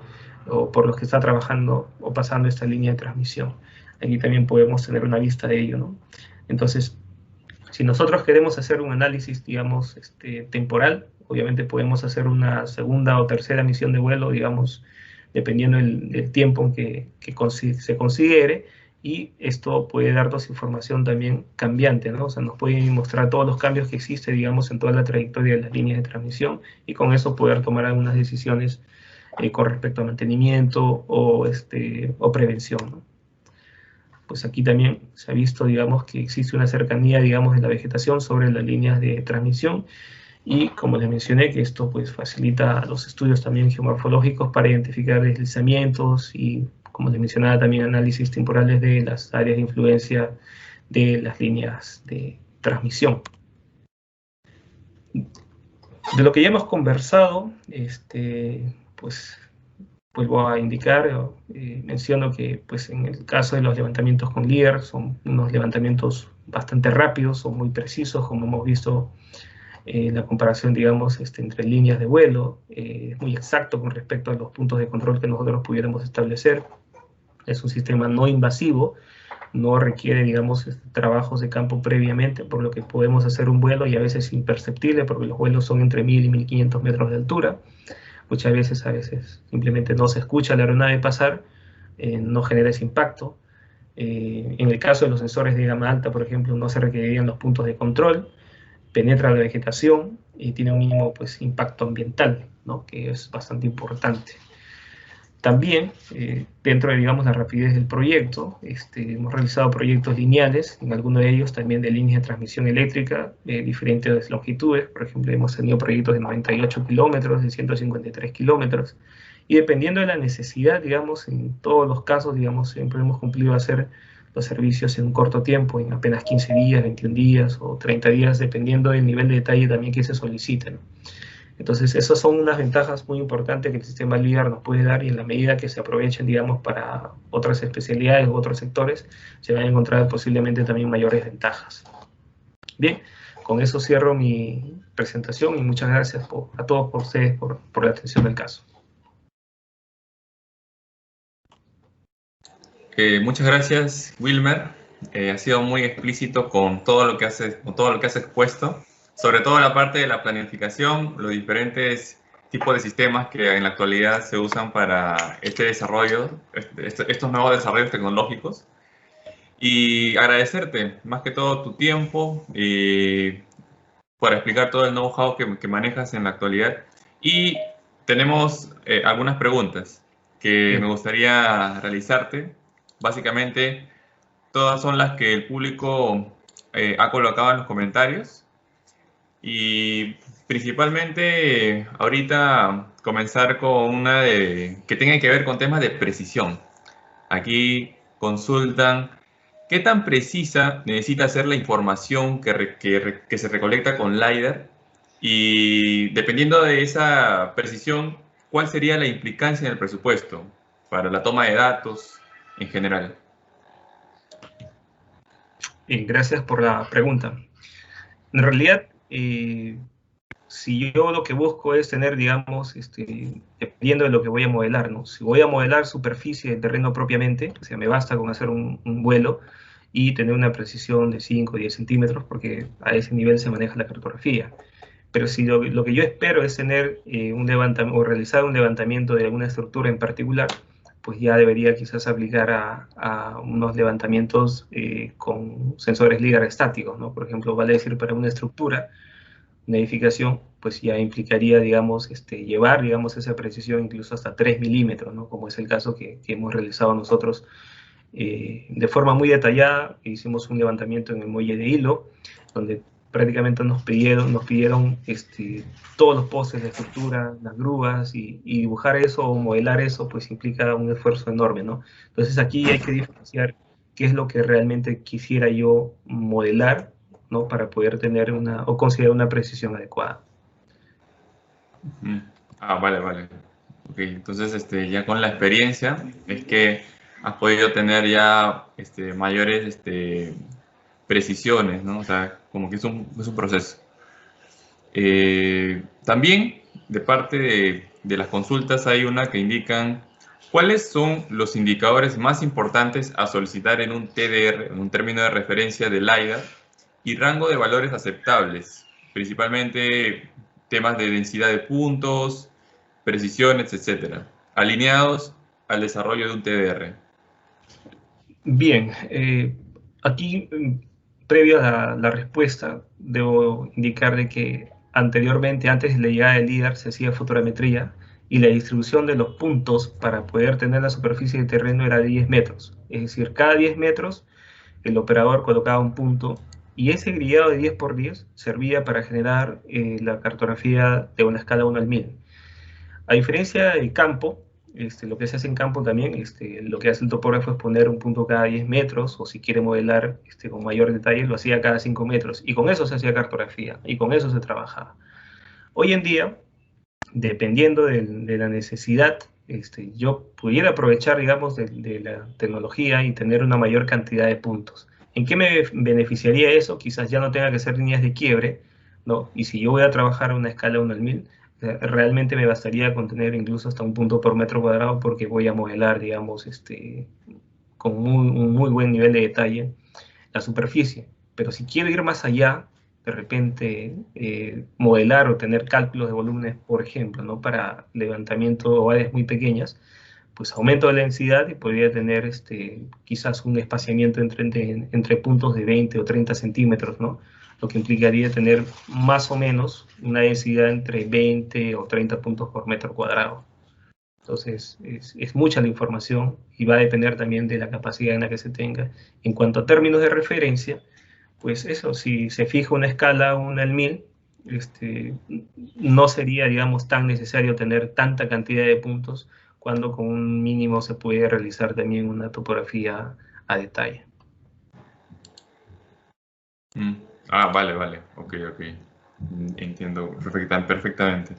está trabajando o pasando esta línea de transmisión. Aquí también podemos tener una vista de ello, ¿no? Entonces, si nosotros queremos hacer un análisis, digamos, temporal, obviamente podemos hacer una segunda o tercera misión de vuelo, digamos, dependiendo del tiempo que se considere, y esto puede darnos información también cambiante, ¿no? O sea, nos puede mostrar todos los cambios que existen, digamos, en toda la trayectoria de las líneas de transmisión, y con eso poder tomar algunas decisiones con respecto a mantenimiento o prevención, ¿no? Pues aquí también se ha visto, digamos, que existe una cercanía, digamos, de la vegetación sobre las líneas de transmisión, y como les mencioné, que esto pues facilita los estudios también geomorfológicos para identificar deslizamientos, y como les mencionaba, también análisis temporales de las áreas de influencia de las líneas de transmisión. De lo que ya hemos conversado, pues vuelvo a indicar, menciono que pues, en el caso de los levantamientos con LIDAR son unos levantamientos bastante rápidos, son muy precisos, como hemos visto la comparación, digamos, entre líneas de vuelo, es muy exacto con respecto a los puntos de control que nosotros pudiéramos establecer. Es un sistema no invasivo, no requiere, digamos, trabajos de campo previamente, por lo que podemos hacer un vuelo, y a veces imperceptible, porque los vuelos son entre 1000 y 1500 metros de altura. Muchas veces, simplemente no se escucha la aeronave pasar, no genera ese impacto. En el caso de los sensores de gama alta, por ejemplo, no se requerirían los puntos de control, penetra la vegetación y tiene un mínimo pues, impacto ambiental. ¿no? Que es bastante importante. También, dentro de, digamos, la rapidez del proyecto, hemos realizado proyectos lineales, en algunos de ellos también de líneas de transmisión eléctrica de diferentes longitudes. Por ejemplo, hemos tenido proyectos de 98 kilómetros, de 153 kilómetros, y dependiendo de la necesidad, digamos, en todos los casos, digamos, siempre hemos cumplido hacer los servicios en un corto tiempo, en apenas 15 días, 21 días o 30 días, dependiendo del nivel de detalle también que se solicite, ¿no? Entonces, esas son unas ventajas muy importantes que el sistema LIDAR nos puede dar, y en la medida que se aprovechen, digamos, para otras especialidades u otros sectores, se van a encontrar posiblemente también mayores ventajas. Bien, con eso cierro mi presentación y muchas gracias a todos por ustedes por la atención del caso. Muchas gracias, Wilmer. Ha sido muy explícito con todo lo que has expuesto, sobre todo la parte de la planificación, los diferentes tipos de sistemas que en la actualidad se usan para este desarrollo, estos nuevos desarrollos tecnológicos. Y agradecerte más que todo tu tiempo para explicar todo el know-how que manejas en la actualidad. Y tenemos algunas preguntas que me gustaría realizarte. Básicamente, todas son las que el público ha colocado en los comentarios. Y principalmente ahorita comenzar con una que tenga que ver con temas de precisión. Aquí consultan qué tan precisa necesita ser la información que se recolecta con LiDAR, y dependiendo de esa precisión, ¿cuál sería la implicancia en el presupuesto para la toma de datos en general? Gracias por la pregunta. En realidad, si yo lo que busco es tener, digamos, dependiendo de lo que voy a modelar, ¿no? Si voy a modelar superficie de terreno propiamente, o sea, me basta con hacer un vuelo y tener una precisión de 5 o 10 centímetros, porque a ese nivel se maneja la cartografía. Pero si lo que yo espero es tener un levantamiento o realizar un levantamiento de alguna estructura en particular, pues ya debería quizás aplicar a unos levantamientos con sensores LIDAR estáticos, ¿no? Por ejemplo, vale decir, para una estructura, una edificación, pues ya implicaría, digamos, llevar, digamos, esa precisión incluso hasta 3 milímetros, ¿no? Como es el caso que hemos realizado nosotros de forma muy detallada. Hicimos un levantamiento en el muelle de Hilo, donde prácticamente nos pidieron todos los postes de estructura, las grúas, y dibujar eso o modelar eso, pues implica un esfuerzo enorme, ¿no? Entonces aquí hay que diferenciar qué es lo que realmente quisiera yo modelar, ¿no? Para poder tener o considerar una precisión adecuada. Vale. Ok, entonces ya con la experiencia es que has podido tener ya mayores precisiones, ¿no? O sea, como que es un proceso. También de parte de las consultas hay una que indican cuáles son los indicadores más importantes a solicitar en un TDR, en un término de referencia de LiDAR, y rango de valores aceptables, principalmente temas de densidad de puntos, precisiones, etcétera, alineados al desarrollo de un TDR. Bien, aquí, previo a la respuesta, debo indicar de que anteriormente, antes de la llegada del LIDAR, se hacía fotogrametría, y la distribución de los puntos para poder tener la superficie de terreno era de 10 metros. Es decir, cada 10 metros el operador colocaba un punto, y ese grillado de 10 por 10 servía para generar la cartografía de una escala 1 al 1000. A diferencia del campo, lo que se hace en campo también, lo que hace el topógrafo es poner un punto cada 10 metros, o si quiere modelar con mayor detalle, lo hacía cada 5 metros, y con eso se hacía cartografía, y con eso se trabajaba. Hoy en día, dependiendo de la necesidad, yo pudiera aprovechar, digamos, de la tecnología y tener una mayor cantidad de puntos. ¿En qué me beneficiaría eso? Quizás ya no tenga que ser líneas de quiebre, ¿no? Y si yo voy a trabajar a una escala 1 al 1000, realmente me bastaría con tener incluso hasta un punto por metro cuadrado, porque voy a modelar, digamos, con un muy buen nivel de detalle la superficie. Pero si quiero ir más allá, de repente modelar o tener cálculos de volúmenes, por ejemplo, ¿no? Para levantamiento o áreas muy pequeñas, pues aumento de la densidad y podría tener quizás un espaciamiento entre puntos de 20 o 30 centímetros, ¿no? Lo que implicaría tener más o menos una densidad entre 20 o 30 puntos por metro cuadrado. Entonces, es mucha la información y va a depender también de la capacidad en la que se tenga. En cuanto a términos de referencia, pues eso, si se fija una escala 1 al 1000, no sería, digamos, tan necesario tener tanta cantidad de puntos cuando con un mínimo se puede realizar también una topografía a detalle. Vale, vale, ok. Entiendo perfectamente.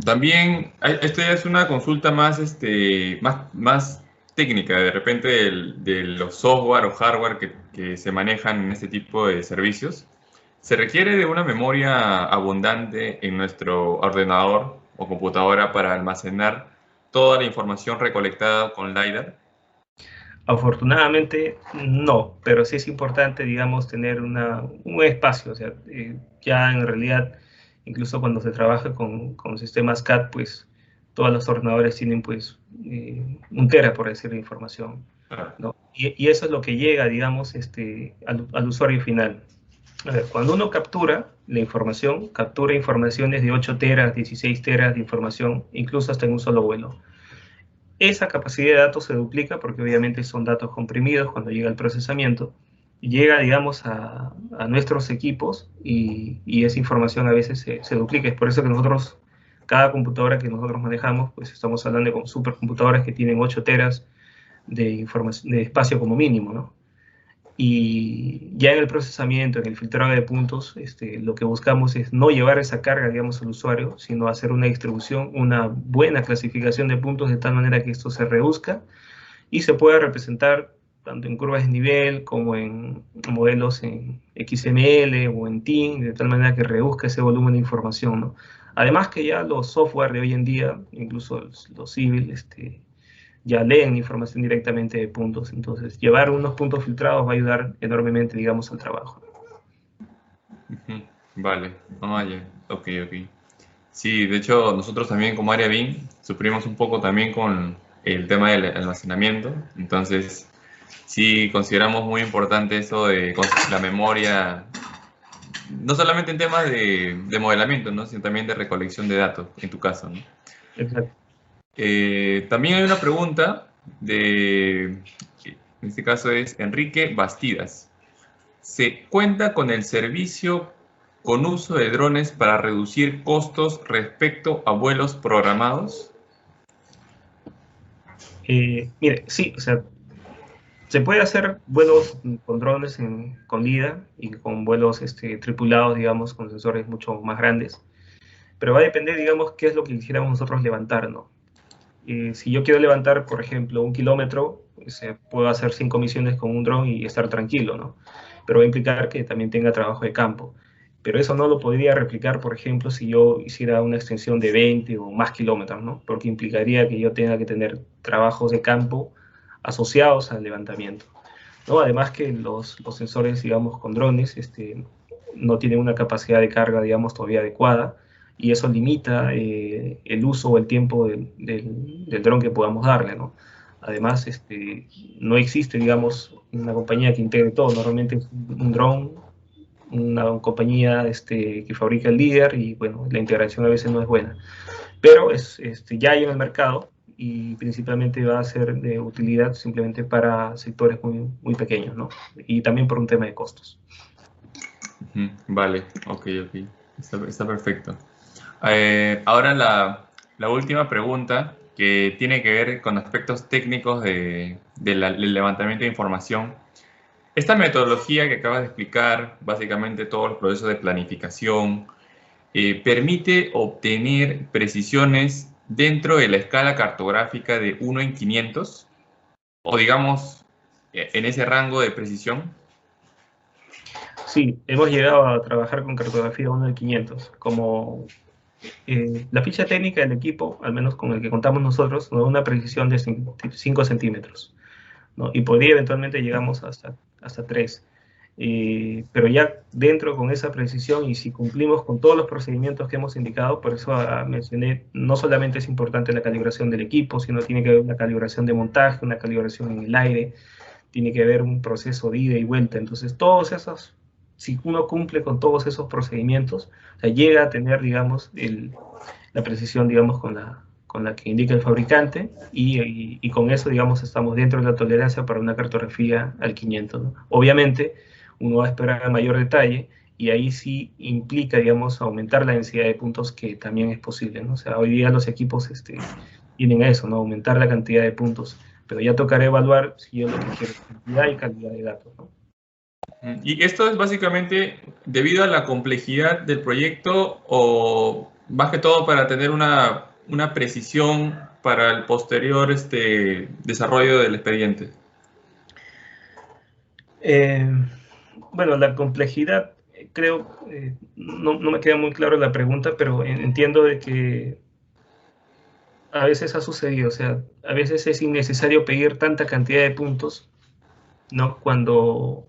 También, esto ya es una consulta más, más técnica, de repente de los software o hardware que se manejan en este tipo de servicios. ¿Se requiere de una memoria abundante en nuestro ordenador o computadora para almacenar toda la información recolectada con LiDAR? Afortunadamente no, pero sí es importante, digamos, tener un espacio. O sea, ya en realidad, incluso cuando se trabaja con sistemas CAD, pues todos los ordenadores tienen pues 1 tera, por decir, de información, ¿no? Y eso es lo que llega, digamos, al usuario final. A ver, cuando uno captura la información, captura informaciones de 8 teras, 16 teras de información, incluso hasta en un solo vuelo. Esa capacidad de datos se duplica porque obviamente son datos comprimidos cuando llega el procesamiento, llega, digamos, a nuestros equipos y esa información a veces se duplica. Es por eso que nosotros, cada computadora que nosotros manejamos, pues estamos hablando de supercomputadoras que tienen 8 teras de espacio como mínimo, ¿no? Y ya en el procesamiento, en el filtrado de puntos, lo que buscamos es no llevar esa carga, digamos, al usuario, sino hacer una distribución, una buena clasificación de puntos de tal manera que esto se reduzca y se pueda representar tanto en curvas de nivel como en modelos en XML o en TIN, de tal manera que reduzca ese volumen de información, ¿no? Además que ya los software de hoy en día, incluso los civil, ya leen información directamente de puntos. Entonces, llevar unos puntos filtrados va a ayudar enormemente, digamos, al trabajo. Vale, ok. Sí, de hecho, nosotros también como área BIM sufrimos un poco también con el tema del almacenamiento. Entonces, sí consideramos muy importante eso de la memoria, no solamente en temas de modelamiento, ¿no? Sino también de recolección de datos, en tu caso, ¿no? Exacto. También hay una pregunta en este caso es Enrique Bastidas. ¿Se cuenta con el servicio con uso de drones para reducir costos respecto a vuelos programados? Mire, sí, o sea, se puede hacer vuelos con drones con LiDAR y con vuelos tripulados, digamos, con sensores mucho más grandes, pero va a depender, digamos, qué es lo que quisiéramos nosotros levantar, ¿no? Si yo quiero levantar, por ejemplo, 1 kilómetro, puedo hacer 5 misiones con un dron y estar tranquilo, ¿no? Pero va a implicar que también tenga trabajo de campo. Pero eso no lo podría replicar, por ejemplo, si yo hiciera una extensión de 20 o más kilómetros, ¿no? Porque implicaría que yo tenga que tener trabajos de campo asociados al levantamiento, ¿no? Además que los sensores, digamos, con drones, no tienen una capacidad de carga, digamos, todavía adecuada, y eso limita el uso o el tiempo del dron que podamos darle, ¿no? Además, no existe, digamos, una compañía que integre todo. Normalmente es un dron, una compañía que fabrica el LiDAR y, bueno, la integración a veces no es buena. Pero ya hay en el mercado y principalmente va a ser de utilidad simplemente para sectores muy, muy pequeños, ¿no? Y también por un tema de costos. Vale, ok. Está perfecto. Ahora la última pregunta, que tiene que ver con aspectos técnicos del levantamiento de información. Esta metodología que acabas de explicar, básicamente todos los procesos de planificación, permite obtener precisiones dentro de la escala cartográfica de 1 en 500, o digamos, en ese rango de precisión. Sí, hemos llegado a trabajar con cartografía 1 en 500. Como la ficha técnica del equipo, al menos con el que contamos nosotros, nos da una precisión de 5 centímetros, ¿no? Y podría eventualmente llegamos hasta 3. Pero ya dentro con esa precisión y si cumplimos con todos los procedimientos que hemos indicado, por eso mencioné, no solamente es importante la calibración del equipo, sino tiene que haber una calibración de montaje, una calibración en el aire, tiene que haber un proceso de ida y vuelta. Entonces, todos esos, si uno cumple con todos esos procedimientos, o sea, llega a tener, digamos, la precisión, digamos, con la que indica el fabricante, y con eso, digamos, estamos dentro de la tolerancia para una cartografía al 500, ¿no? Obviamente, uno va a esperar a mayor detalle, y ahí sí implica, digamos, aumentar la densidad de puntos, que también es posible, ¿no? O sea, hoy día los equipos tienen a eso, ¿no? Aumentar la cantidad de puntos, pero ya tocará evaluar si yo lo que quiero es cantidad y calidad de datos, ¿no? Y esto es básicamente debido a la complejidad del proyecto, o más que todo para tener una precisión para el posterior desarrollo del expediente. Bueno, la complejidad, creo, no me queda muy claro la pregunta, pero entiendo de que a veces ha sucedido, o sea, a veces es innecesario pedir tanta cantidad de puntos, ¿no? Cuando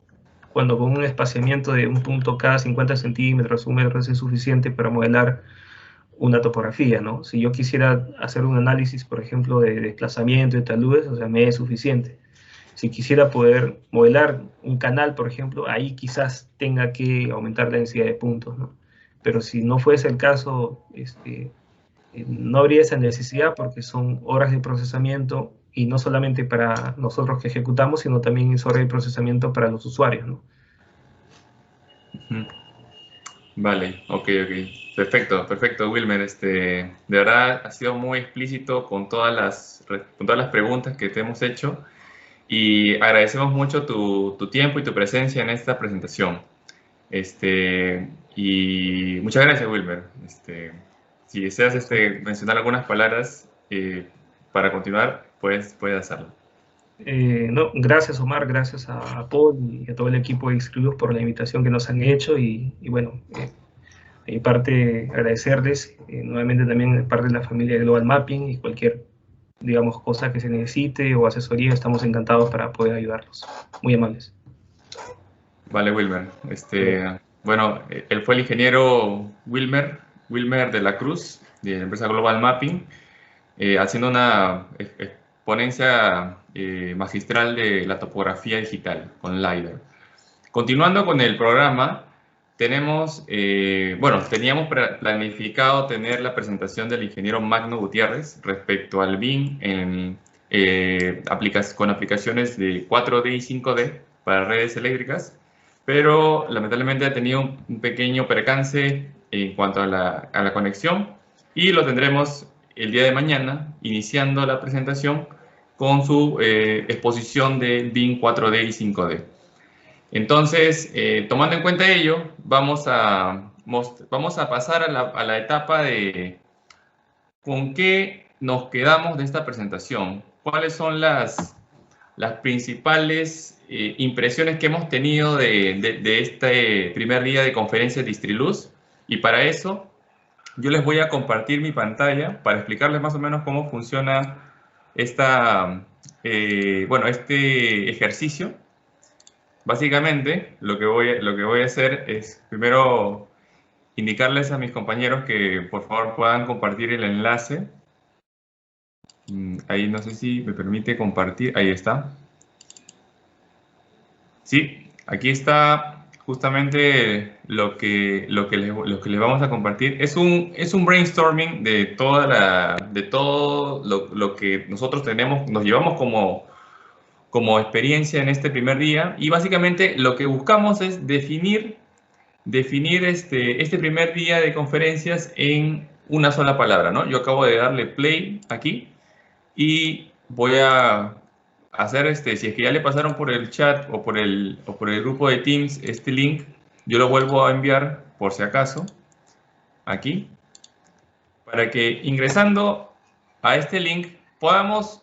con un espaciamiento de un punto cada 50 centímetros, un metro, es suficiente para modelar una topografía, ¿no? Si yo quisiera hacer un análisis, por ejemplo, de desplazamiento de taludes, o sea, me es suficiente. Si quisiera poder modelar un canal, por ejemplo, ahí quizás tenga que aumentar la densidad de puntos, ¿no? Pero si no fuese el caso, no habría esa necesidad, porque son horas de procesamiento, y no solamente para nosotros que ejecutamos, sino también es hora de procesamiento para los usuarios, ¿no? Vale, ok. Perfecto, Wilmer. De verdad ha sido muy explícito con todas las preguntas que te hemos hecho, y agradecemos mucho tu tiempo y tu presencia en esta presentación. Y muchas gracias, Wilmer. Si deseas mencionar algunas palabras para continuar, puedes hacerlo. No, gracias, Omar, gracias a Paul y a todo el equipo de Xclus por la invitación que nos han hecho, y bueno, de mi parte agradecerles, nuevamente también de parte de la familia de Global Mapping, y cualquier, digamos, cosa que se necesite o asesoría, estamos encantados para poder ayudarlos. Muy amables. Vale, Wilmer. Bueno, él fue el ingeniero Wilmer de la Cruz, de la empresa Global Mapping, haciendo una ponencia magistral de la topografía digital con LiDAR. Continuando con el programa, teníamos planificado tener la presentación del ingeniero Magno Gutiérrez respecto al BIM con aplicaciones de 4D y 5D para redes eléctricas, pero lamentablemente ha tenido un pequeño percance en cuanto a la conexión, y lo tendremos el día de mañana, iniciando la presentación con su exposición de BIM 4D y 5D. Entonces, tomando en cuenta ello, vamos a pasar a la etapa de con qué nos quedamos de esta presentación. ¿Cuáles son las principales impresiones que hemos tenido de este primer día de conferencia de Distriluz? Y para eso, yo les voy a compartir mi pantalla para explicarles más o menos cómo funciona este ejercicio. Básicamente, lo que voy a hacer es primero indicarles a mis compañeros que por favor puedan compartir el enlace. Ahí no sé si me permite compartir. Ahí está. Sí, aquí está justamente lo que les vamos a compartir. Es un brainstorming de todo lo que nosotros nos llevamos como experiencia en este primer día, y básicamente lo que buscamos es definir este primer día de conferencias en una sola palabra, ¿no? Yo acabo de darle play aquí, y voy a hacer si es que ya le pasaron por el chat o por el grupo de Teams este link, yo lo vuelvo a enviar por si acaso aquí, para que ingresando a este link podamos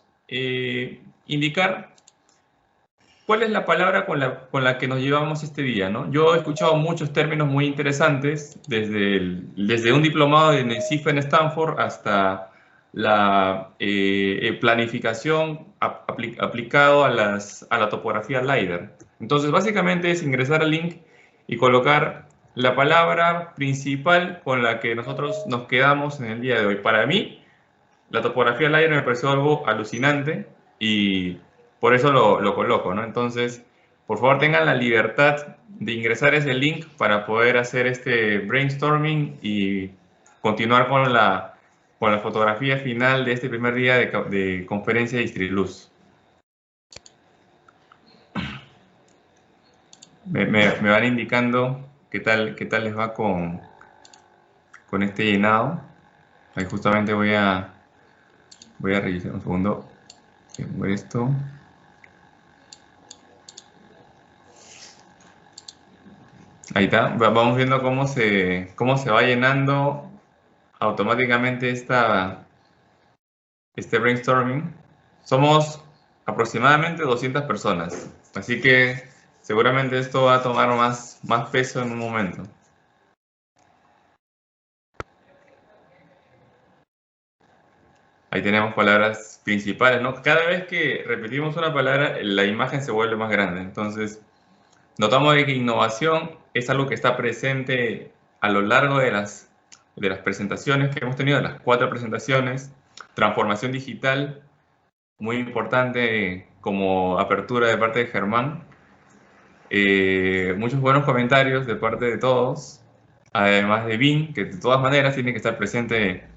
indicar cuál es la palabra con la que nos llevamos este día, ¿no? Yo he escuchado muchos términos muy interesantes, desde un diplomado de NECIF en Stanford hasta la planificación aplicado a la topografía LiDAR. Entonces, básicamente es ingresar al link y colocar la palabra principal con la que nosotros nos quedamos en el día de hoy. Para mí, la topografía Lider me pareció algo alucinante y por eso lo coloco, ¿no? Entonces, por favor, tengan la libertad de ingresar ese link para poder hacer este brainstorming y continuar con la fotografía final de este primer día de conferencia de Istriluz. Me van indicando qué tal les va con este llenado. Ahí justamente voy a revisar un segundo. Tengo esto. Ahí está. Vamos viendo cómo se va llenando automáticamente este brainstorming. Somos aproximadamente 200 personas. Así que seguramente esto va a tomar más peso en un momento. Ahí tenemos palabras principales, ¿no? Cada vez que repetimos una palabra, la imagen se vuelve más grande. Entonces, notamos que innovación es algo que está presente a lo largo de las presentaciones que hemos tenido, las 4 presentaciones. Transformación digital, muy importante como apertura de parte de Germán. Muchos buenos comentarios de parte de todos, además de BIM, que de todas maneras tiene que estar presente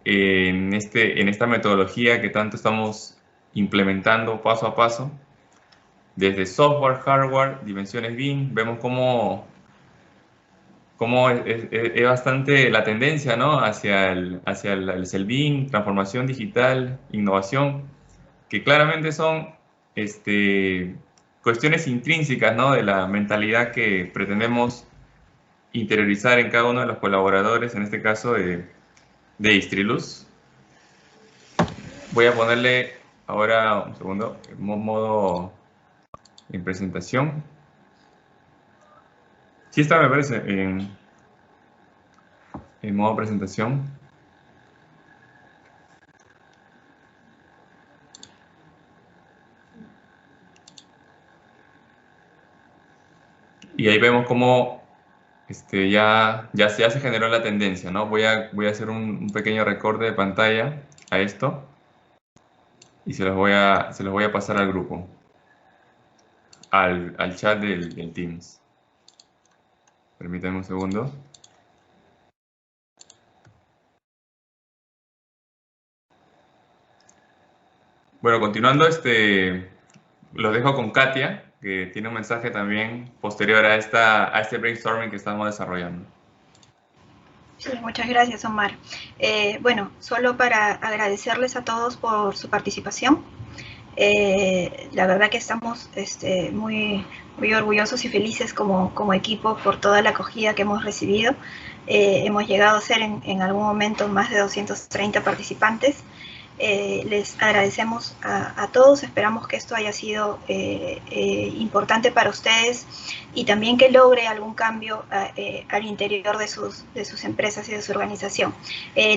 en esta metodología que tanto estamos implementando paso a paso. Desde software, hardware, dimensiones BIM, vemos cómo es bastante la tendencia, ¿no? hacia el BIM, transformación digital, innovación, que claramente son cuestiones intrínsecas, ¿no? de la mentalidad que pretendemos interiorizar en cada uno de los colaboradores, en este caso de Istriluz. Voy a ponerle ahora, un segundo, modo en presentación. Sí está, me parece, en modo presentación. Y ahí vemos cómo ya se generó la tendencia, ¿no? Voy a hacer un pequeño recorte de pantalla a esto y se los voy a pasar al grupo, al chat del Teams. Permítanme un segundo. Bueno, continuando, los dejo con Katia, que tiene un mensaje también posterior a este brainstorming que estamos desarrollando. Sí, muchas gracias, Omar. Bueno, solo para agradecerles a todos por su participación. La verdad que estamos muy orgullosos y felices como equipo por toda la acogida que hemos recibido. Hemos llegado a ser en algún momento más de 230 participantes. Les agradecemos a todos, esperamos que esto haya sido importante para ustedes y también que logre algún cambio al interior de sus empresas y de su organización.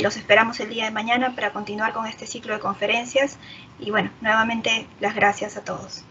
Los esperamos el día de mañana para continuar con este ciclo de conferencias y bueno, nuevamente las gracias a todos.